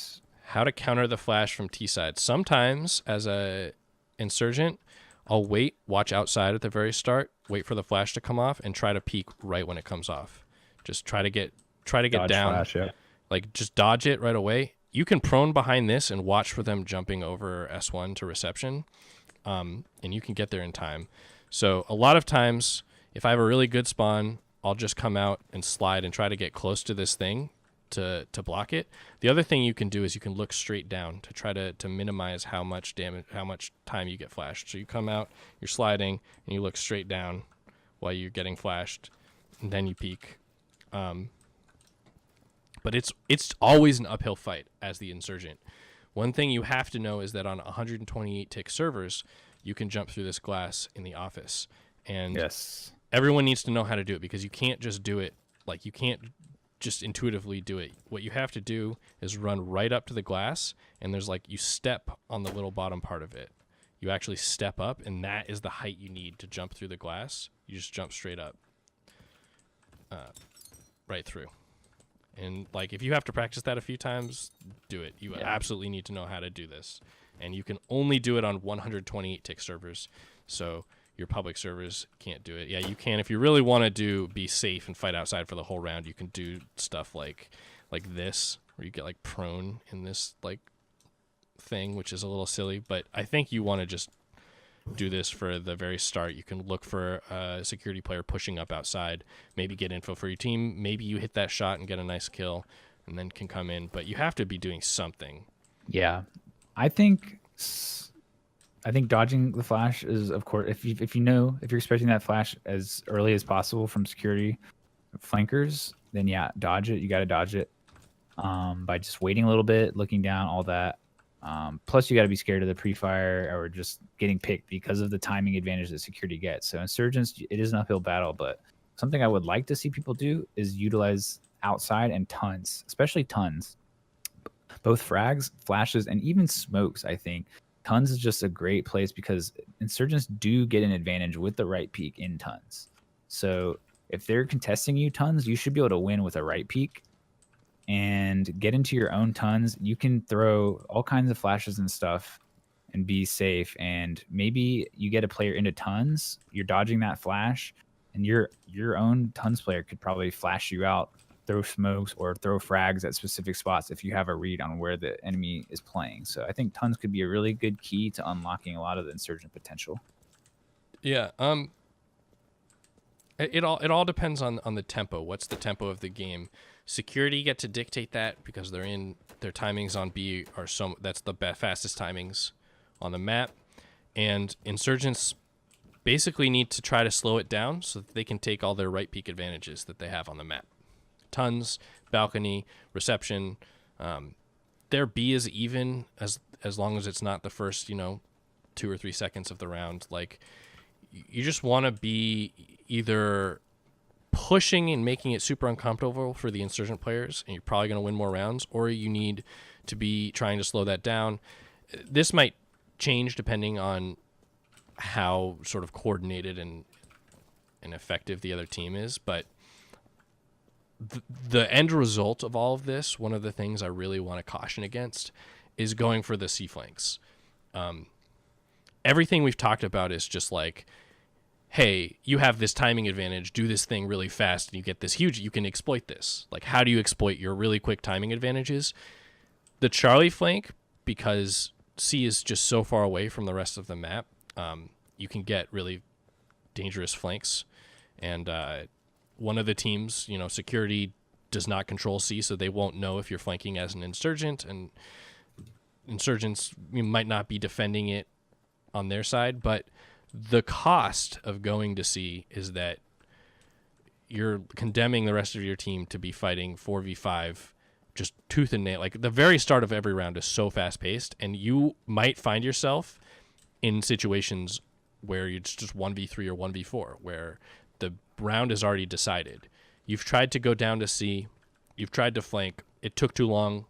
how to counter the flash from T side. Sometimes as a insurgent, I'll watch outside at the very start, wait for the flash to come off, and try to peek right when it comes off. Just try to get dodge down, flash, yeah. Like just dodge it right away. You can prone behind this and watch for them jumping over S1 to reception. And you can get there in time. So a lot of times, if I have a really good spawn, I'll just come out and slide and try to get close to this thing to block it. The other thing you can do is you can look straight down to try to minimize how much damage, how much time you get flashed. So you come out, you're sliding, and you look straight down while you're getting flashed, and then you peek. But it's always an uphill fight as the insurgent. One thing you have to know is that on 128 tick servers, you can jump through this glass in the office. And yes, everyone needs to know how to do it, because you can't just do it. Like, you can't just intuitively do it. What you have to do is run right up to the glass, and there's like, you step on the little bottom part of it. You actually step up, and that is the height you need to jump through the glass. You just jump straight up. Right through. And like, if you have to practice that a few times, do it. You absolutely need to know how to do this. And you can only do it on 128 tick servers. So your public servers can't do it. Yeah, you can. If you really want to be safe and fight outside for the whole round, you can do stuff like this, where you get like prone in this like thing, which is a little silly. But I think you want to just do this for the very start. You can look for a security player pushing up outside, maybe get info for your team, maybe you hit that shot and get a nice kill, and then can come in. But you have to be doing something. Yeah, I think I think dodging the flash is, of course, if you're expecting that flash as early as possible from security flankers, then yeah, dodge it. You got to dodge it by just waiting a little bit, looking down, all that. Plus, you got to be scared of the pre-fire or just getting picked because of the timing advantage that security gets. So Insurgents, it is an uphill battle, but something I would like to see people do is utilize outside and tons, especially tons. Both frags, flashes, and even smokes, I think. Tons is just a great place because Insurgents do get an advantage with the right peak in tons. So if they're contesting you tons, you should be able to win with a right peak and get into your own tons. You can throw all kinds of flashes and stuff and be safe. And maybe you get a player into tons, you're dodging that flash, and your own tons player could probably flash you out, throw smokes, or throw frags at specific spots if you have a read on where the enemy is playing. So I think tons could be a really good key to unlocking a lot of the insurgent potential. Yeah. It all depends on the tempo. What's the tempo of the game? Security get to dictate that because their timings on B are that's the fastest timings on the map, and insurgents basically need to try to slow it down so that they can take all their right peak advantages that they have on the map. Tons, balcony, reception. Their B is even as long as it's not the first 2 or 3 seconds of the round. Like, you just want to be either pushing and making it super uncomfortable for the insurgent players, and you're probably going to win more rounds, or you need to be trying to slow that down. This might change depending on how sort of coordinated and effective the other team is, but the end result of all of this, one of the things I really want to caution against, is going for the C flanks. Everything we've talked about is just like, hey, you have this timing advantage, do this thing really fast, and you get this huge, you can exploit this. Like, how do you exploit your really quick timing advantages? The Charlie flank, because C is just so far away from the rest of the map, you can get really dangerous flanks. And one of the teams, security does not control C, so they won't know if you're flanking as an insurgent, and insurgents might not be defending it on their side, but the cost of going to C is that you're condemning the rest of your team to be fighting 4v5 just tooth and nail. Like, the very start of every round is so fast-paced, and you might find yourself in situations where it's just 1v3 or 1v4, where the round is already decided. You've tried to go down to C, you've tried to flank, it took too long.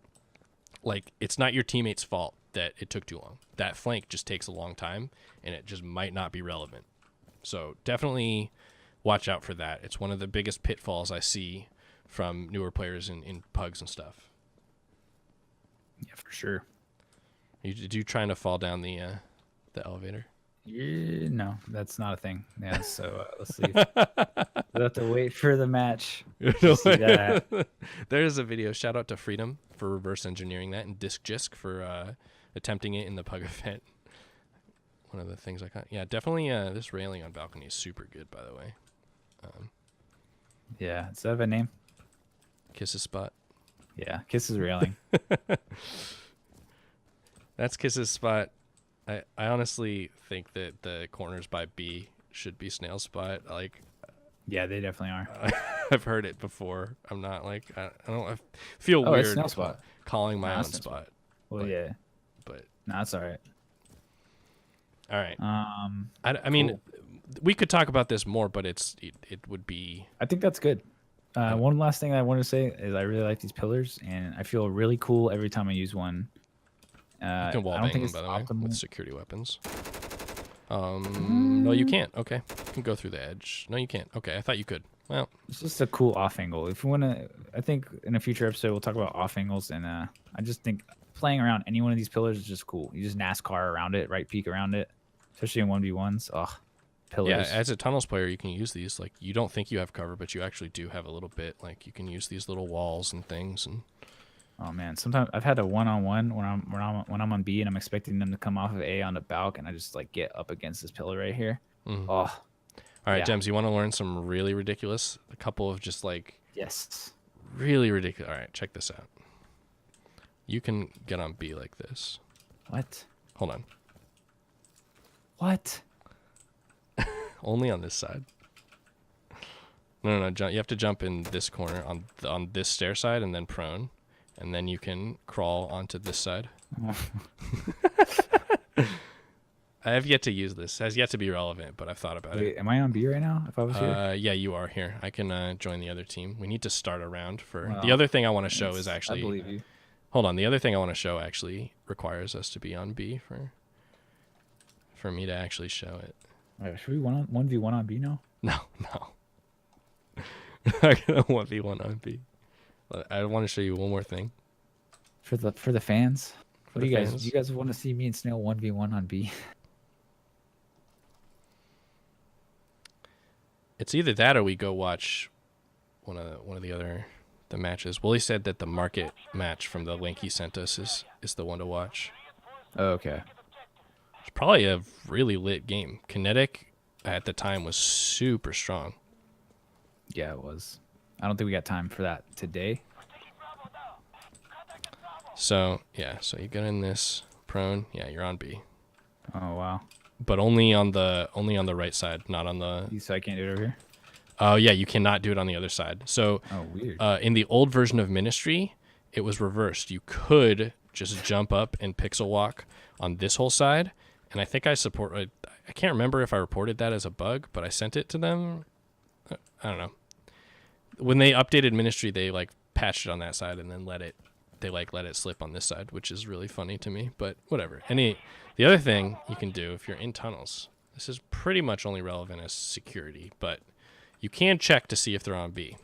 Like, it's not your teammate's fault that it took too long. That flank just takes a long time, and it just might not be relevant. So definitely watch out for that. It's one of the biggest pitfalls I see from newer players in pugs and stuff. Yeah, for sure. Did you trying to fall down the elevator? Yeah, no, that's not a thing. Yeah, so let's see. We'll have to wait for the match to see that. There's a video. Shout out to Freedom for reverse engineering that, and Disc for attempting it in the pug event. One of the things I got. Yeah, definitely this railing on balcony is super good, by the way. Yeah, does that have a name? Kiss's spot. Yeah, Kiss's railing. That's Kiss's spot. I honestly think that the corners by B should be Snail's spot. Like, yeah, they definitely are. I've heard it before. I'm not like I feel weird it's Snail's spot. calling my own spot. Well, yeah, but no, that's all right. All right. I Cool. mean, we could talk about this more, but it would be. I think that's good. One last thing I want to say is I really like these pillars, and I feel really cool every time I use one. You can wall I don't bang think them, it's by the way, optimal. with security weapons. No, you can't. Okay, you can go through the edge. No, you can't. Okay, I thought you could. Well, It's just a cool off angle. If you want to, I think in a future episode we'll talk about off angles, and I just think playing around any one of these pillars is just cool. You just NASCAR around it, right peak around it, especially in 1v1s. Oh, pillars. yeah, as a tunnels player, you can use these. Like, you don't think you have cover, but you actually do have a little bit. Like, you can use these little walls and things. And oh man, sometimes I've had a one-on-one when I'm on B and I'm expecting them to come off of A on the balc, and I just like get up against this pillar right here. Mhm. Oh, all right, yeah. Jems, you want to learn some really ridiculous? A couple of just like yes. really ridiculous. All right, check this out. You can get on B like this. What? Hold on. What? Only on this side. No. You have to jump in this corner on this stair side and then prone, and then you can crawl onto this side. I have yet to use this. It has yet to be relevant, but I've thought about Wait, it. am I on B right now? If I was here. Yeah, you are here. I can join the other team. We need to start a round for Well, the other thing I want to show is I actually. believe you. Hold on. The other thing I want to show actually requires us to be on B for me to actually show it. Wait, should we 1v1 on B now? No. I'm gonna 1v1 on B. I want to show you one more thing. For the fans? For What do the you guys? fans. Do you guys want to see me and Snail 1v1 on B? It's either that or we go watch one of the matches. Willie said that the market match from the link he sent us is the one to watch. Oh, okay. It's probably a really lit game. Kinetic at the time was super strong. Yeah, it was. I don't think we got time for that today. So you get in this prone. Yeah, you're on B, Oh wow. but only on the right side, not on the. So I can't do it over here. Oh yeah, you cannot do it on the other side. So Oh weird. in the old version of Ministry, it was reversed. You could just jump up and pixel walk on this whole side, and I think I can't remember if I reported that as a bug, but I sent it to them. I don't know. When they updated Ministry, they like patched it on that side and then let it slip on this side, which is really funny to me, but whatever. The other thing you can do if you're in tunnels, this is pretty much only relevant as security, but you can check to see if they're on B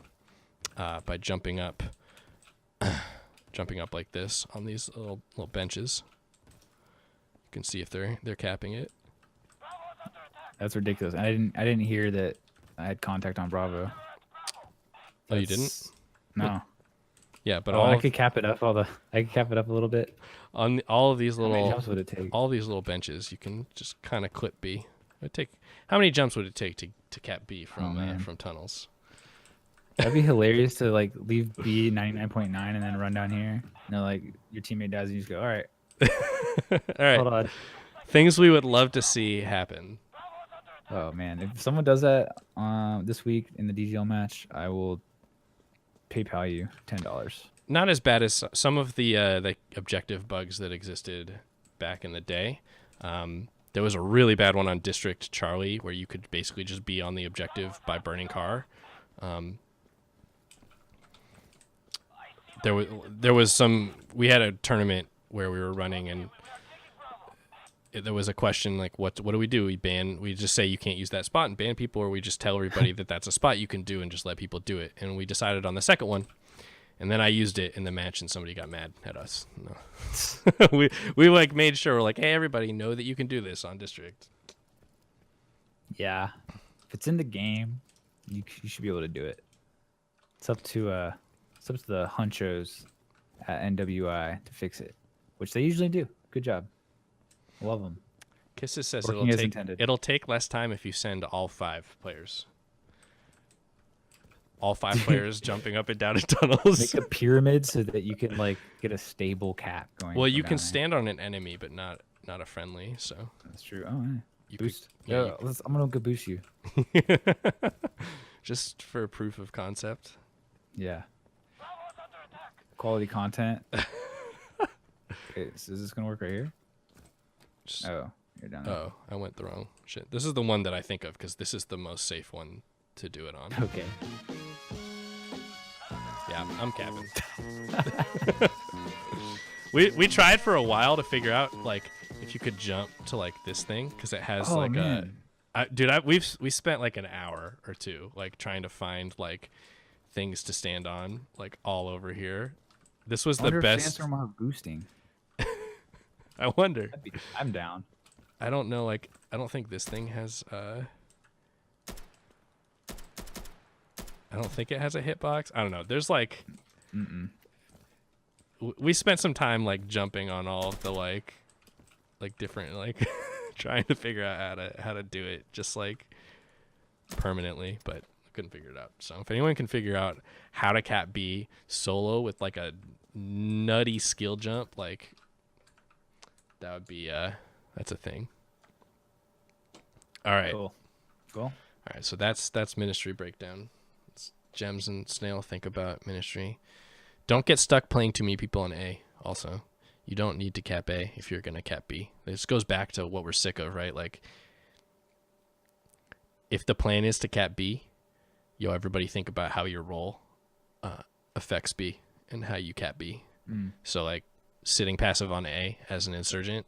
by jumping up like this on these little benches. You can see if they're capping it. That's ridiculous. I didn't hear that I had contact on Bravo. Oh, you didn't? That's- No. Yeah, but I could cap it up I could cap it up a little bit. on all of these How many little jumps would it take? all these little benches, you can just kind of clip B. How many jumps would it take to cap B from tunnels? That'd be hilarious to like leave B 99.9 and then run down here. Like your teammate dies and you just go, all right, All right, hold on. things we would love to see happen. Oh man, if someone does that this week in the DGL match, I will PayPal you $10. Not as bad as some of the objective bugs that existed back in the day. There was a really bad one on District Charlie where you could basically just be on the objective by burning car. There was some. We had a tournament where we were running and there was a question like, what do? We just say you can't use that spot and ban people, or we just tell everybody that that's a spot you can do and just let people do it. And we decided on the second one, and then I used it in the match and somebody got mad at us. No. we like made sure we're like, hey, everybody know that you can do this on District. Yeah, if it's in the game, you should be able to do it. It's up to the hunchos at NWI to fix it, which they usually do. Good job. Love them. Kisses says Working as intended. it'll take less time if you send all 5 players. All 5 players jumping up and down in tunnels. Make a pyramid so that you can like get a stable cap going. Well, from you down can there. stand on an enemy, but not a friendly. So That's true. Oh, yeah. you Boost. could, yeah, Yeah, I'm gonna go boost you. just for proof of concept. Yeah. Quality content. Okay, so is this gonna work right here? Just, Oh, you're down there. oh, I went the wrong shit. This is the one that I think of because this is the most safe one to do it on. Okay. Yeah, I'm capping. we tried for a while to figure out like if you could jump to like this thing because it has Oh, like man. we spent like an hour or two like trying to find like things to stand on like all over here. This was I the wonder if best. Sandstorm will have boosting. I wonder. I'm down. I don't know. Like I don't think this thing has. I don't think it has a hitbox. I don't know. There's like. We spent some time like jumping on all of the like different like trying to figure out how to do it just like permanently, but I couldn't figure it out. So if anyone can figure out how to cap B solo with like a nutty skill jump, like that would be that's a thing. All right. Cool. All right. So that's Ministry breakdown. It's Gems and Snail think about Ministry. Don't get stuck playing too many people on A. Also, you don't need to cap A if you're gonna cap B. This goes back to what we're sick of, right? Like, if the plan is to cap B, everybody think about how your role affects B and how you cap B. So like sitting passive on A as an insurgent,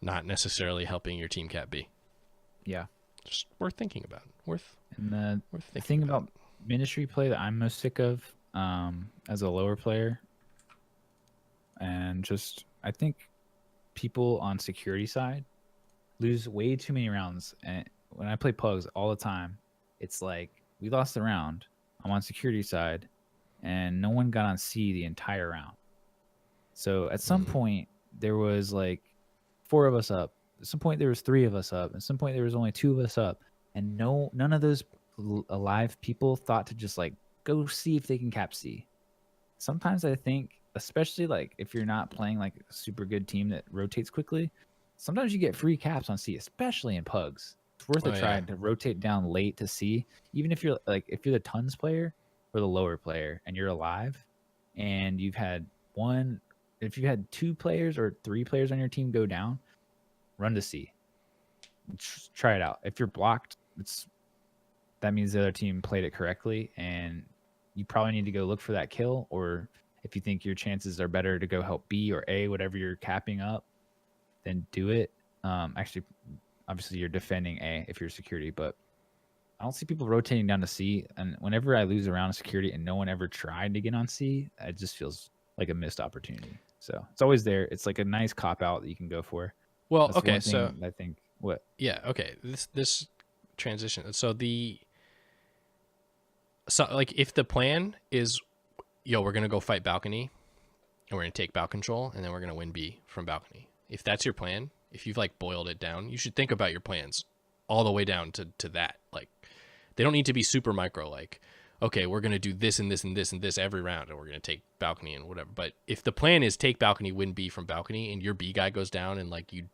not necessarily helping your team cap B. Yeah. Just worth thinking about. And the Worth thinking thing about Ministry play that I'm most sick of as a lower player, and just I think people on security side lose way too many rounds. And when I play pugs all the time, it's like we lost the round. I'm on security side, and no one got on C the entire round. So at some point there was like 4 of us up. At some point there was 3 of us up. At some point there was only 2 of us up, and none of those alive people thought to just like go see if they can cap C. Sometimes I think, especially like if you're not playing like a super good team that rotates quickly, sometimes you get free caps on C, especially in pugs. It's worth a try to rotate down late to C, even if you're the tons player or the lower player and you're alive, and you've had if you had 2 players or 3 players on your team go down, run to C. Try it out. If you're blocked, that means the other team played it correctly, and you probably need to go look for that kill. Or if you think your chances are better to go help B or A, whatever you're capping up, then do it. Actually, obviously you're defending A if you're security, but I don't see people rotating down to C. And whenever I lose a round of security and no one ever tried to get on C, it just feels like a missed opportunity. So it's always there. It's like a nice cop out that you can go for. Well, That's okay, one thing so I think what. Yeah, okay. This transition. So like if the plan is, we're gonna go fight balcony, and we're gonna take balcony control, and then we're gonna win B from balcony. If that's your plan, if you've like boiled it down, you should think about your plans all the way down to that. Like, they don't need to be super micro. Like, okay, we're gonna do this and this and this and this every round, and we're gonna take balcony and whatever. But if the plan is take balcony, win B from balcony, and your B guy goes down, and like you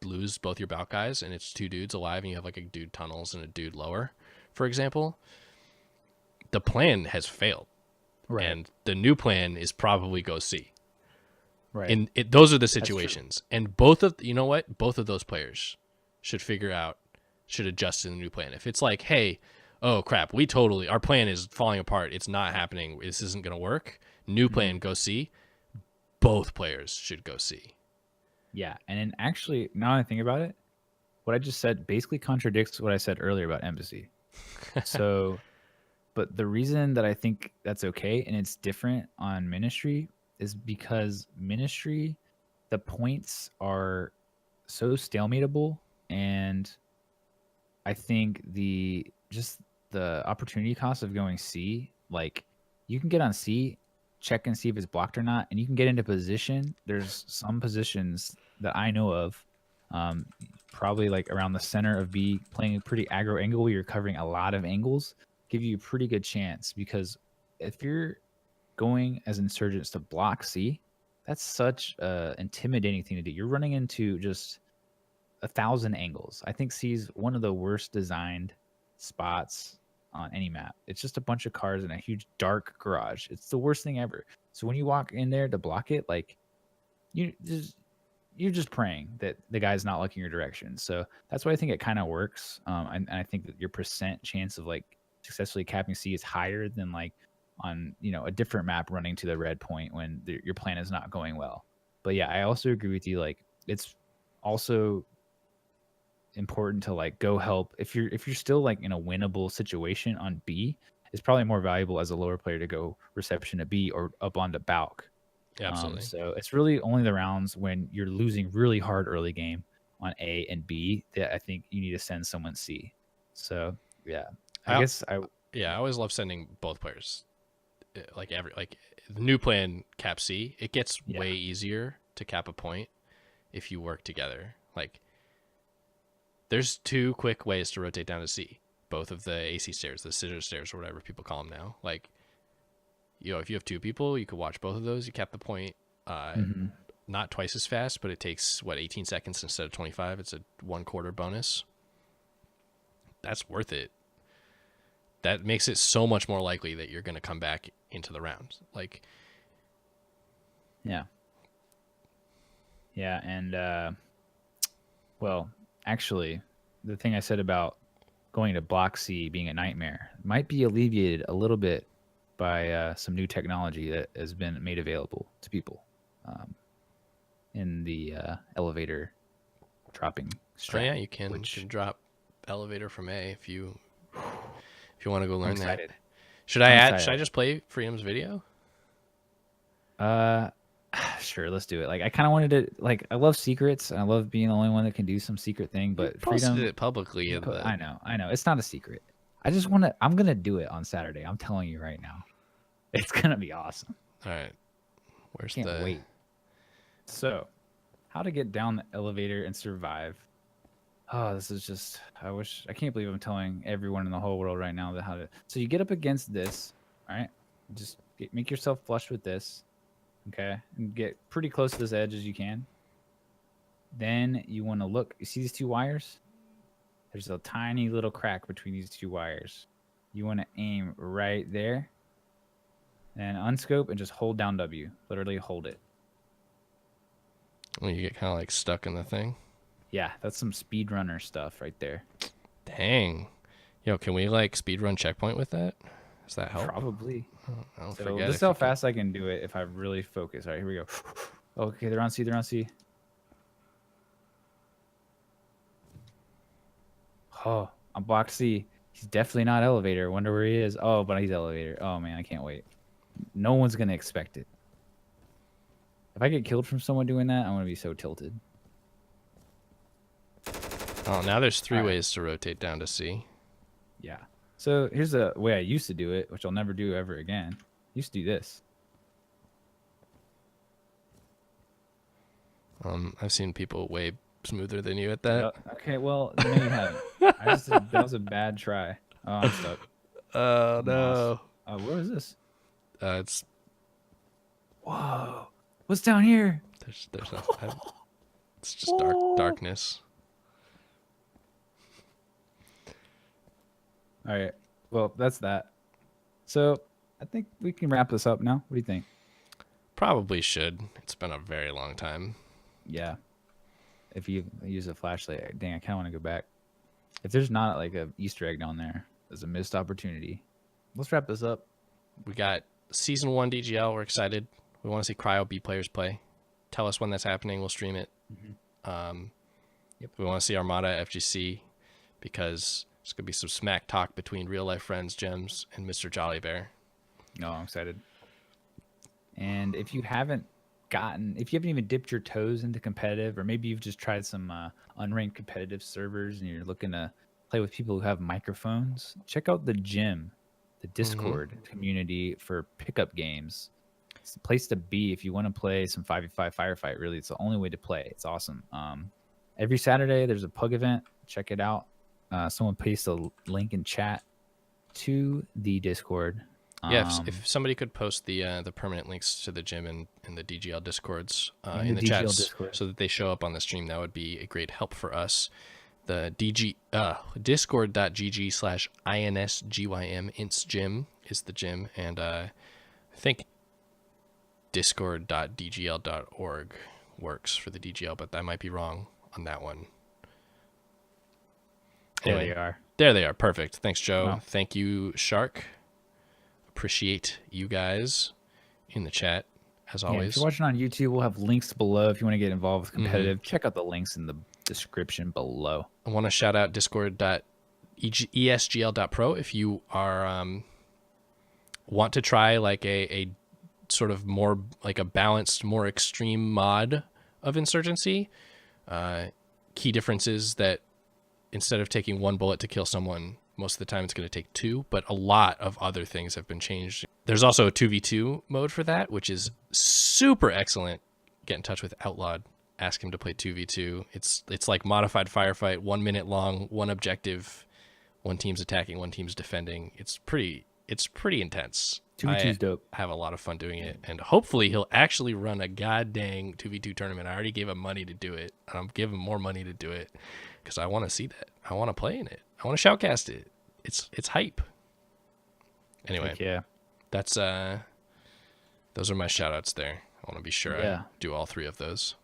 lose both your balc guys, and it's 2 dudes alive, and you have like a dude tunnels and a dude lower, for example, the plan has failed. Right. And the new plan is probably go C. Right. And those are the situations. And both of those players should adjust to the new plan. If it's like, hey, oh crap, our plan is falling apart, it's not happening, this isn't going to work, new plan, go C, both players should go C. Yeah, and then actually, now I think about it, what I just said basically contradicts what I said earlier about embassy. So, but the reason that I think that's okay and it's different on Ministry is because Ministry, the points are so stalemateable, and I think the opportunity cost of going C, like you can get on C, check and see if it's blocked or not, and you can get into position. There's some positions that I know of, probably like around the center of B, playing a pretty aggro angle where you're covering a lot of angles, give you a pretty good chance. Because if you're going as insurgents to block C, that's such a intimidating thing to do. You're running into just 1,000 angles. I think C is one of the worst designed spots on any map. It's just a bunch of cars in a huge dark garage. It's the worst thing ever. So when you walk in there to block it, like you're just praying that the guy's not looking your direction. So that's why I think it kind of works. And I think that your percent chance of like successfully capping C is higher than like on a different map running to the red point when your plan is not going well. But yeah, I also agree with you. Like, it's also important to like go help if you're still like in a winnable situation on B. It's probably more valuable as a lower player to go reception to B or up onto balc. Yeah, absolutely. So it's really only the rounds when you're losing really hard early game on A and B that I think you need to send someone C. So yeah, I always love sending both players. Like the new plan cap C, it gets way easier to cap a point if you work together. Like, there's 2 quick ways to rotate down to C. Both of the AC stairs, the scissor stairs, or whatever people call them now. Like, if you have 2 people, you could watch both of those. You cap the point, not twice as fast, but it takes 18 seconds instead of 25. It's a 1/4 bonus. that's worth it. That makes it so much more likely that you're going to come back into the round. Like, yeah. Yeah, and well, actually, the thing I said about going to Block C being a nightmare might be alleviated a little bit by some new technology that has been made available to people in the elevator dropping strat. yeah, you can drop elevator from A if you want to go learn that. Should I just play Freedom's video? Sure, let's do it. Like, I kind of wanted to, like, I love secrets. I love being the only one that can do some secret thing, but Posted it publicly. I know. It's not a secret. I just want to, I'm going to do it on Saturday. I'm telling you right now. It's going to be awesome. All right. Where's Can't wait. So, how to get down the elevator and survive. Oh, this is just, I can't believe I'm telling everyone in the whole world right now that how to. So you get up against this, all right? Just make yourself flush with this, okay? And get pretty close to this edge as you can. Then you want to look. You see these two wires? There's a tiny little crack between these two wires. You want to aim right there. And unscope and just hold down W. Literally hold it. Well, you get kind of like stuck in the thing. Yeah, that's some speedrunner stuff right there. Dang. Yo, can we like speedrun checkpoint with that? Does that help? Probably. I don't So forget. this is how fast I can do it if I really focus. All right, here we go. Okay, they're on C. They're on C. Oh, I'm block C. He's definitely not elevator. Wonder where he is. Oh, but he's elevator. Oh, man, I can't wait. No one's going to expect it. If I get killed from someone doing that, I'm going to be so tilted. Oh, now there's three ways to rotate down to C. Yeah. So here's the way I used to do it, which I'll never do ever again. I used to do this. I've seen people way smoother than you at that. Okay, well, no, you haven't. That was a bad try. Oh, I'm stuck. Oh, no. Where is this? It's Whoa. What's down here? there's nothing. It's just darkness. All right. Well, that's that. So I think we can wrap this up now. What do you think? Probably should. It's been a very long time. Yeah. If you use a flashlight, dang, I kind of want to go back. If there's not like a Easter egg down there, there's a missed opportunity. Let's wrap this up. We got Season 1 DGL. We're excited. We want to see Cryo B players play. Tell us when that's happening. We'll stream it. Yep. We want to see Armada FGC because there's going to be some smack talk between real life friends, JeMs, and Mr. Jolly Bear. No, I'm excited. And if you haven't even dipped your toes into competitive, or maybe you've just tried some unranked competitive servers and you're looking to play with people who have microphones, check out the gym, the Discord community for pickup games. It's the place to be if you want to play some 5v5 firefight. Really, it's the only way to play. It's awesome. Every Saturday there's a pug event. Check it out. Someone paste a link in chat to the Discord. Yeah, if somebody could post the permanent links to the gym and the DGL Discords in the chats Discord, so that they show up on the stream, that would be a great help for us. The discord.gg/insgym insgym is the gym, and I think discord.dgl.org works for the DGL, but I might be wrong on that one. Anyway, there they are. Perfect. Thanks, Joe. Wow. Thank you, Shark. Appreciate you guys in the chat as always. If you're watching on YouTube, we'll have links below if you want to get involved with competitive. Check out the links in the description below. I want to shout out discord.esgl.pro if you are want to try like a sort of more like a balanced, more extreme mod of Insurgency. Key difference is that instead of taking one bullet to kill someone, most of the time it's going to take two, but a lot of other things have been changed. There's also a 2v2 mode for that, which is super excellent. Get in touch with Outlawed. Ask him to play 2v2. It's like modified firefight, 1 minute long, one objective, one team's attacking, one team's defending. It's pretty intense. 2v2 is dope. I have a lot of fun doing it, and hopefully he'll actually run a goddamn 2v2 tournament. I already gave him money to do it, and I'm giving more money to do it because I want to see that. I want to play in it. I want to shoutcast it. It's hype. Anyway, Heck yeah. that's those are my shout outs there. I want to be sure Yeah. I do all 3 of those.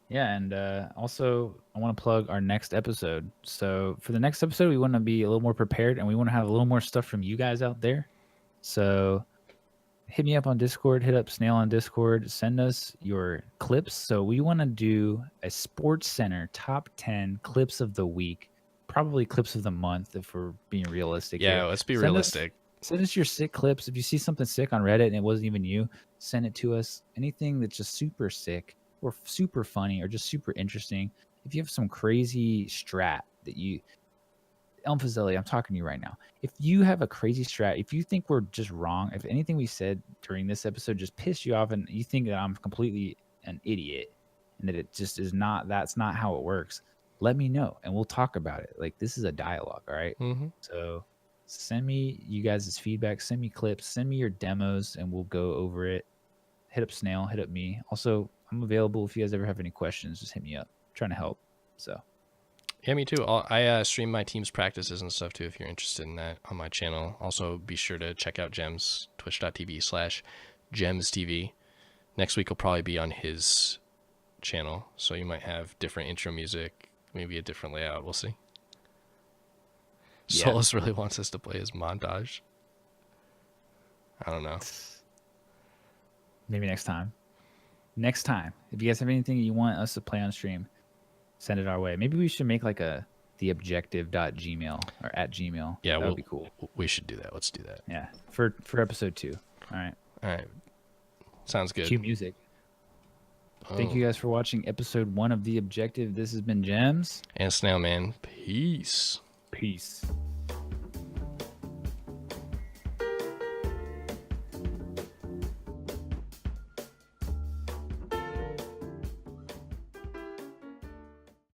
Yeah, and also I want to plug our next episode. So for the next episode, we want to be a little more prepared, and we want to have a little more stuff from you guys out there. So hit me up on Discord, hit up Snail on Discord, send us your clips. So we want to do a Sports Center top 10 clips of the week, probably clips of the month if we're being realistic. Yeah, here. let's be Send realistic. Send us your sick clips. If you see something sick on Reddit and it wasn't even you, send it to us. Anything that's just super sick or super funny or just super interesting. If you have some crazy strat that you, Umpzavelli, I'm talking to you right now. If you have a crazy strat, if you think we're just wrong, if anything we said during this episode just pissed you off and you think that I'm completely an idiot and that it just is not, that's not how it works, let me know and we'll talk about it. Like, this is a dialogue, all right? Mm-hmm. So send me you guys' feedback, send me clips, send me your demos, and we'll go over it. Hit up Snail, hit up me. Also, I'm available if you guys ever have any questions. Just hit me up. I'm trying to help. So Yeah, me too. I stream my team's practices and stuff too if you're interested in that on my channel. Also, be sure to check out JeMs, twitch.tv/JeMsTV. Next week will probably be on his channel, so you might have different intro music, maybe a different layout. We'll see. Yeah. Solus really wants us to play his montage. I don't know. maybe next time. Next time, if you guys have anything you want us to play on stream, send it our way. Maybe we should make like a theobjective.gmail or @gmail. Yeah, that would be cool. We should do that. Let's do that. Yeah, for episode 2. All right. All right. Sounds good. Cue music. Thank Oh. you guys for watching episode 1 of The Objective. This has been JeMs. And Snailman. Peace. Peace.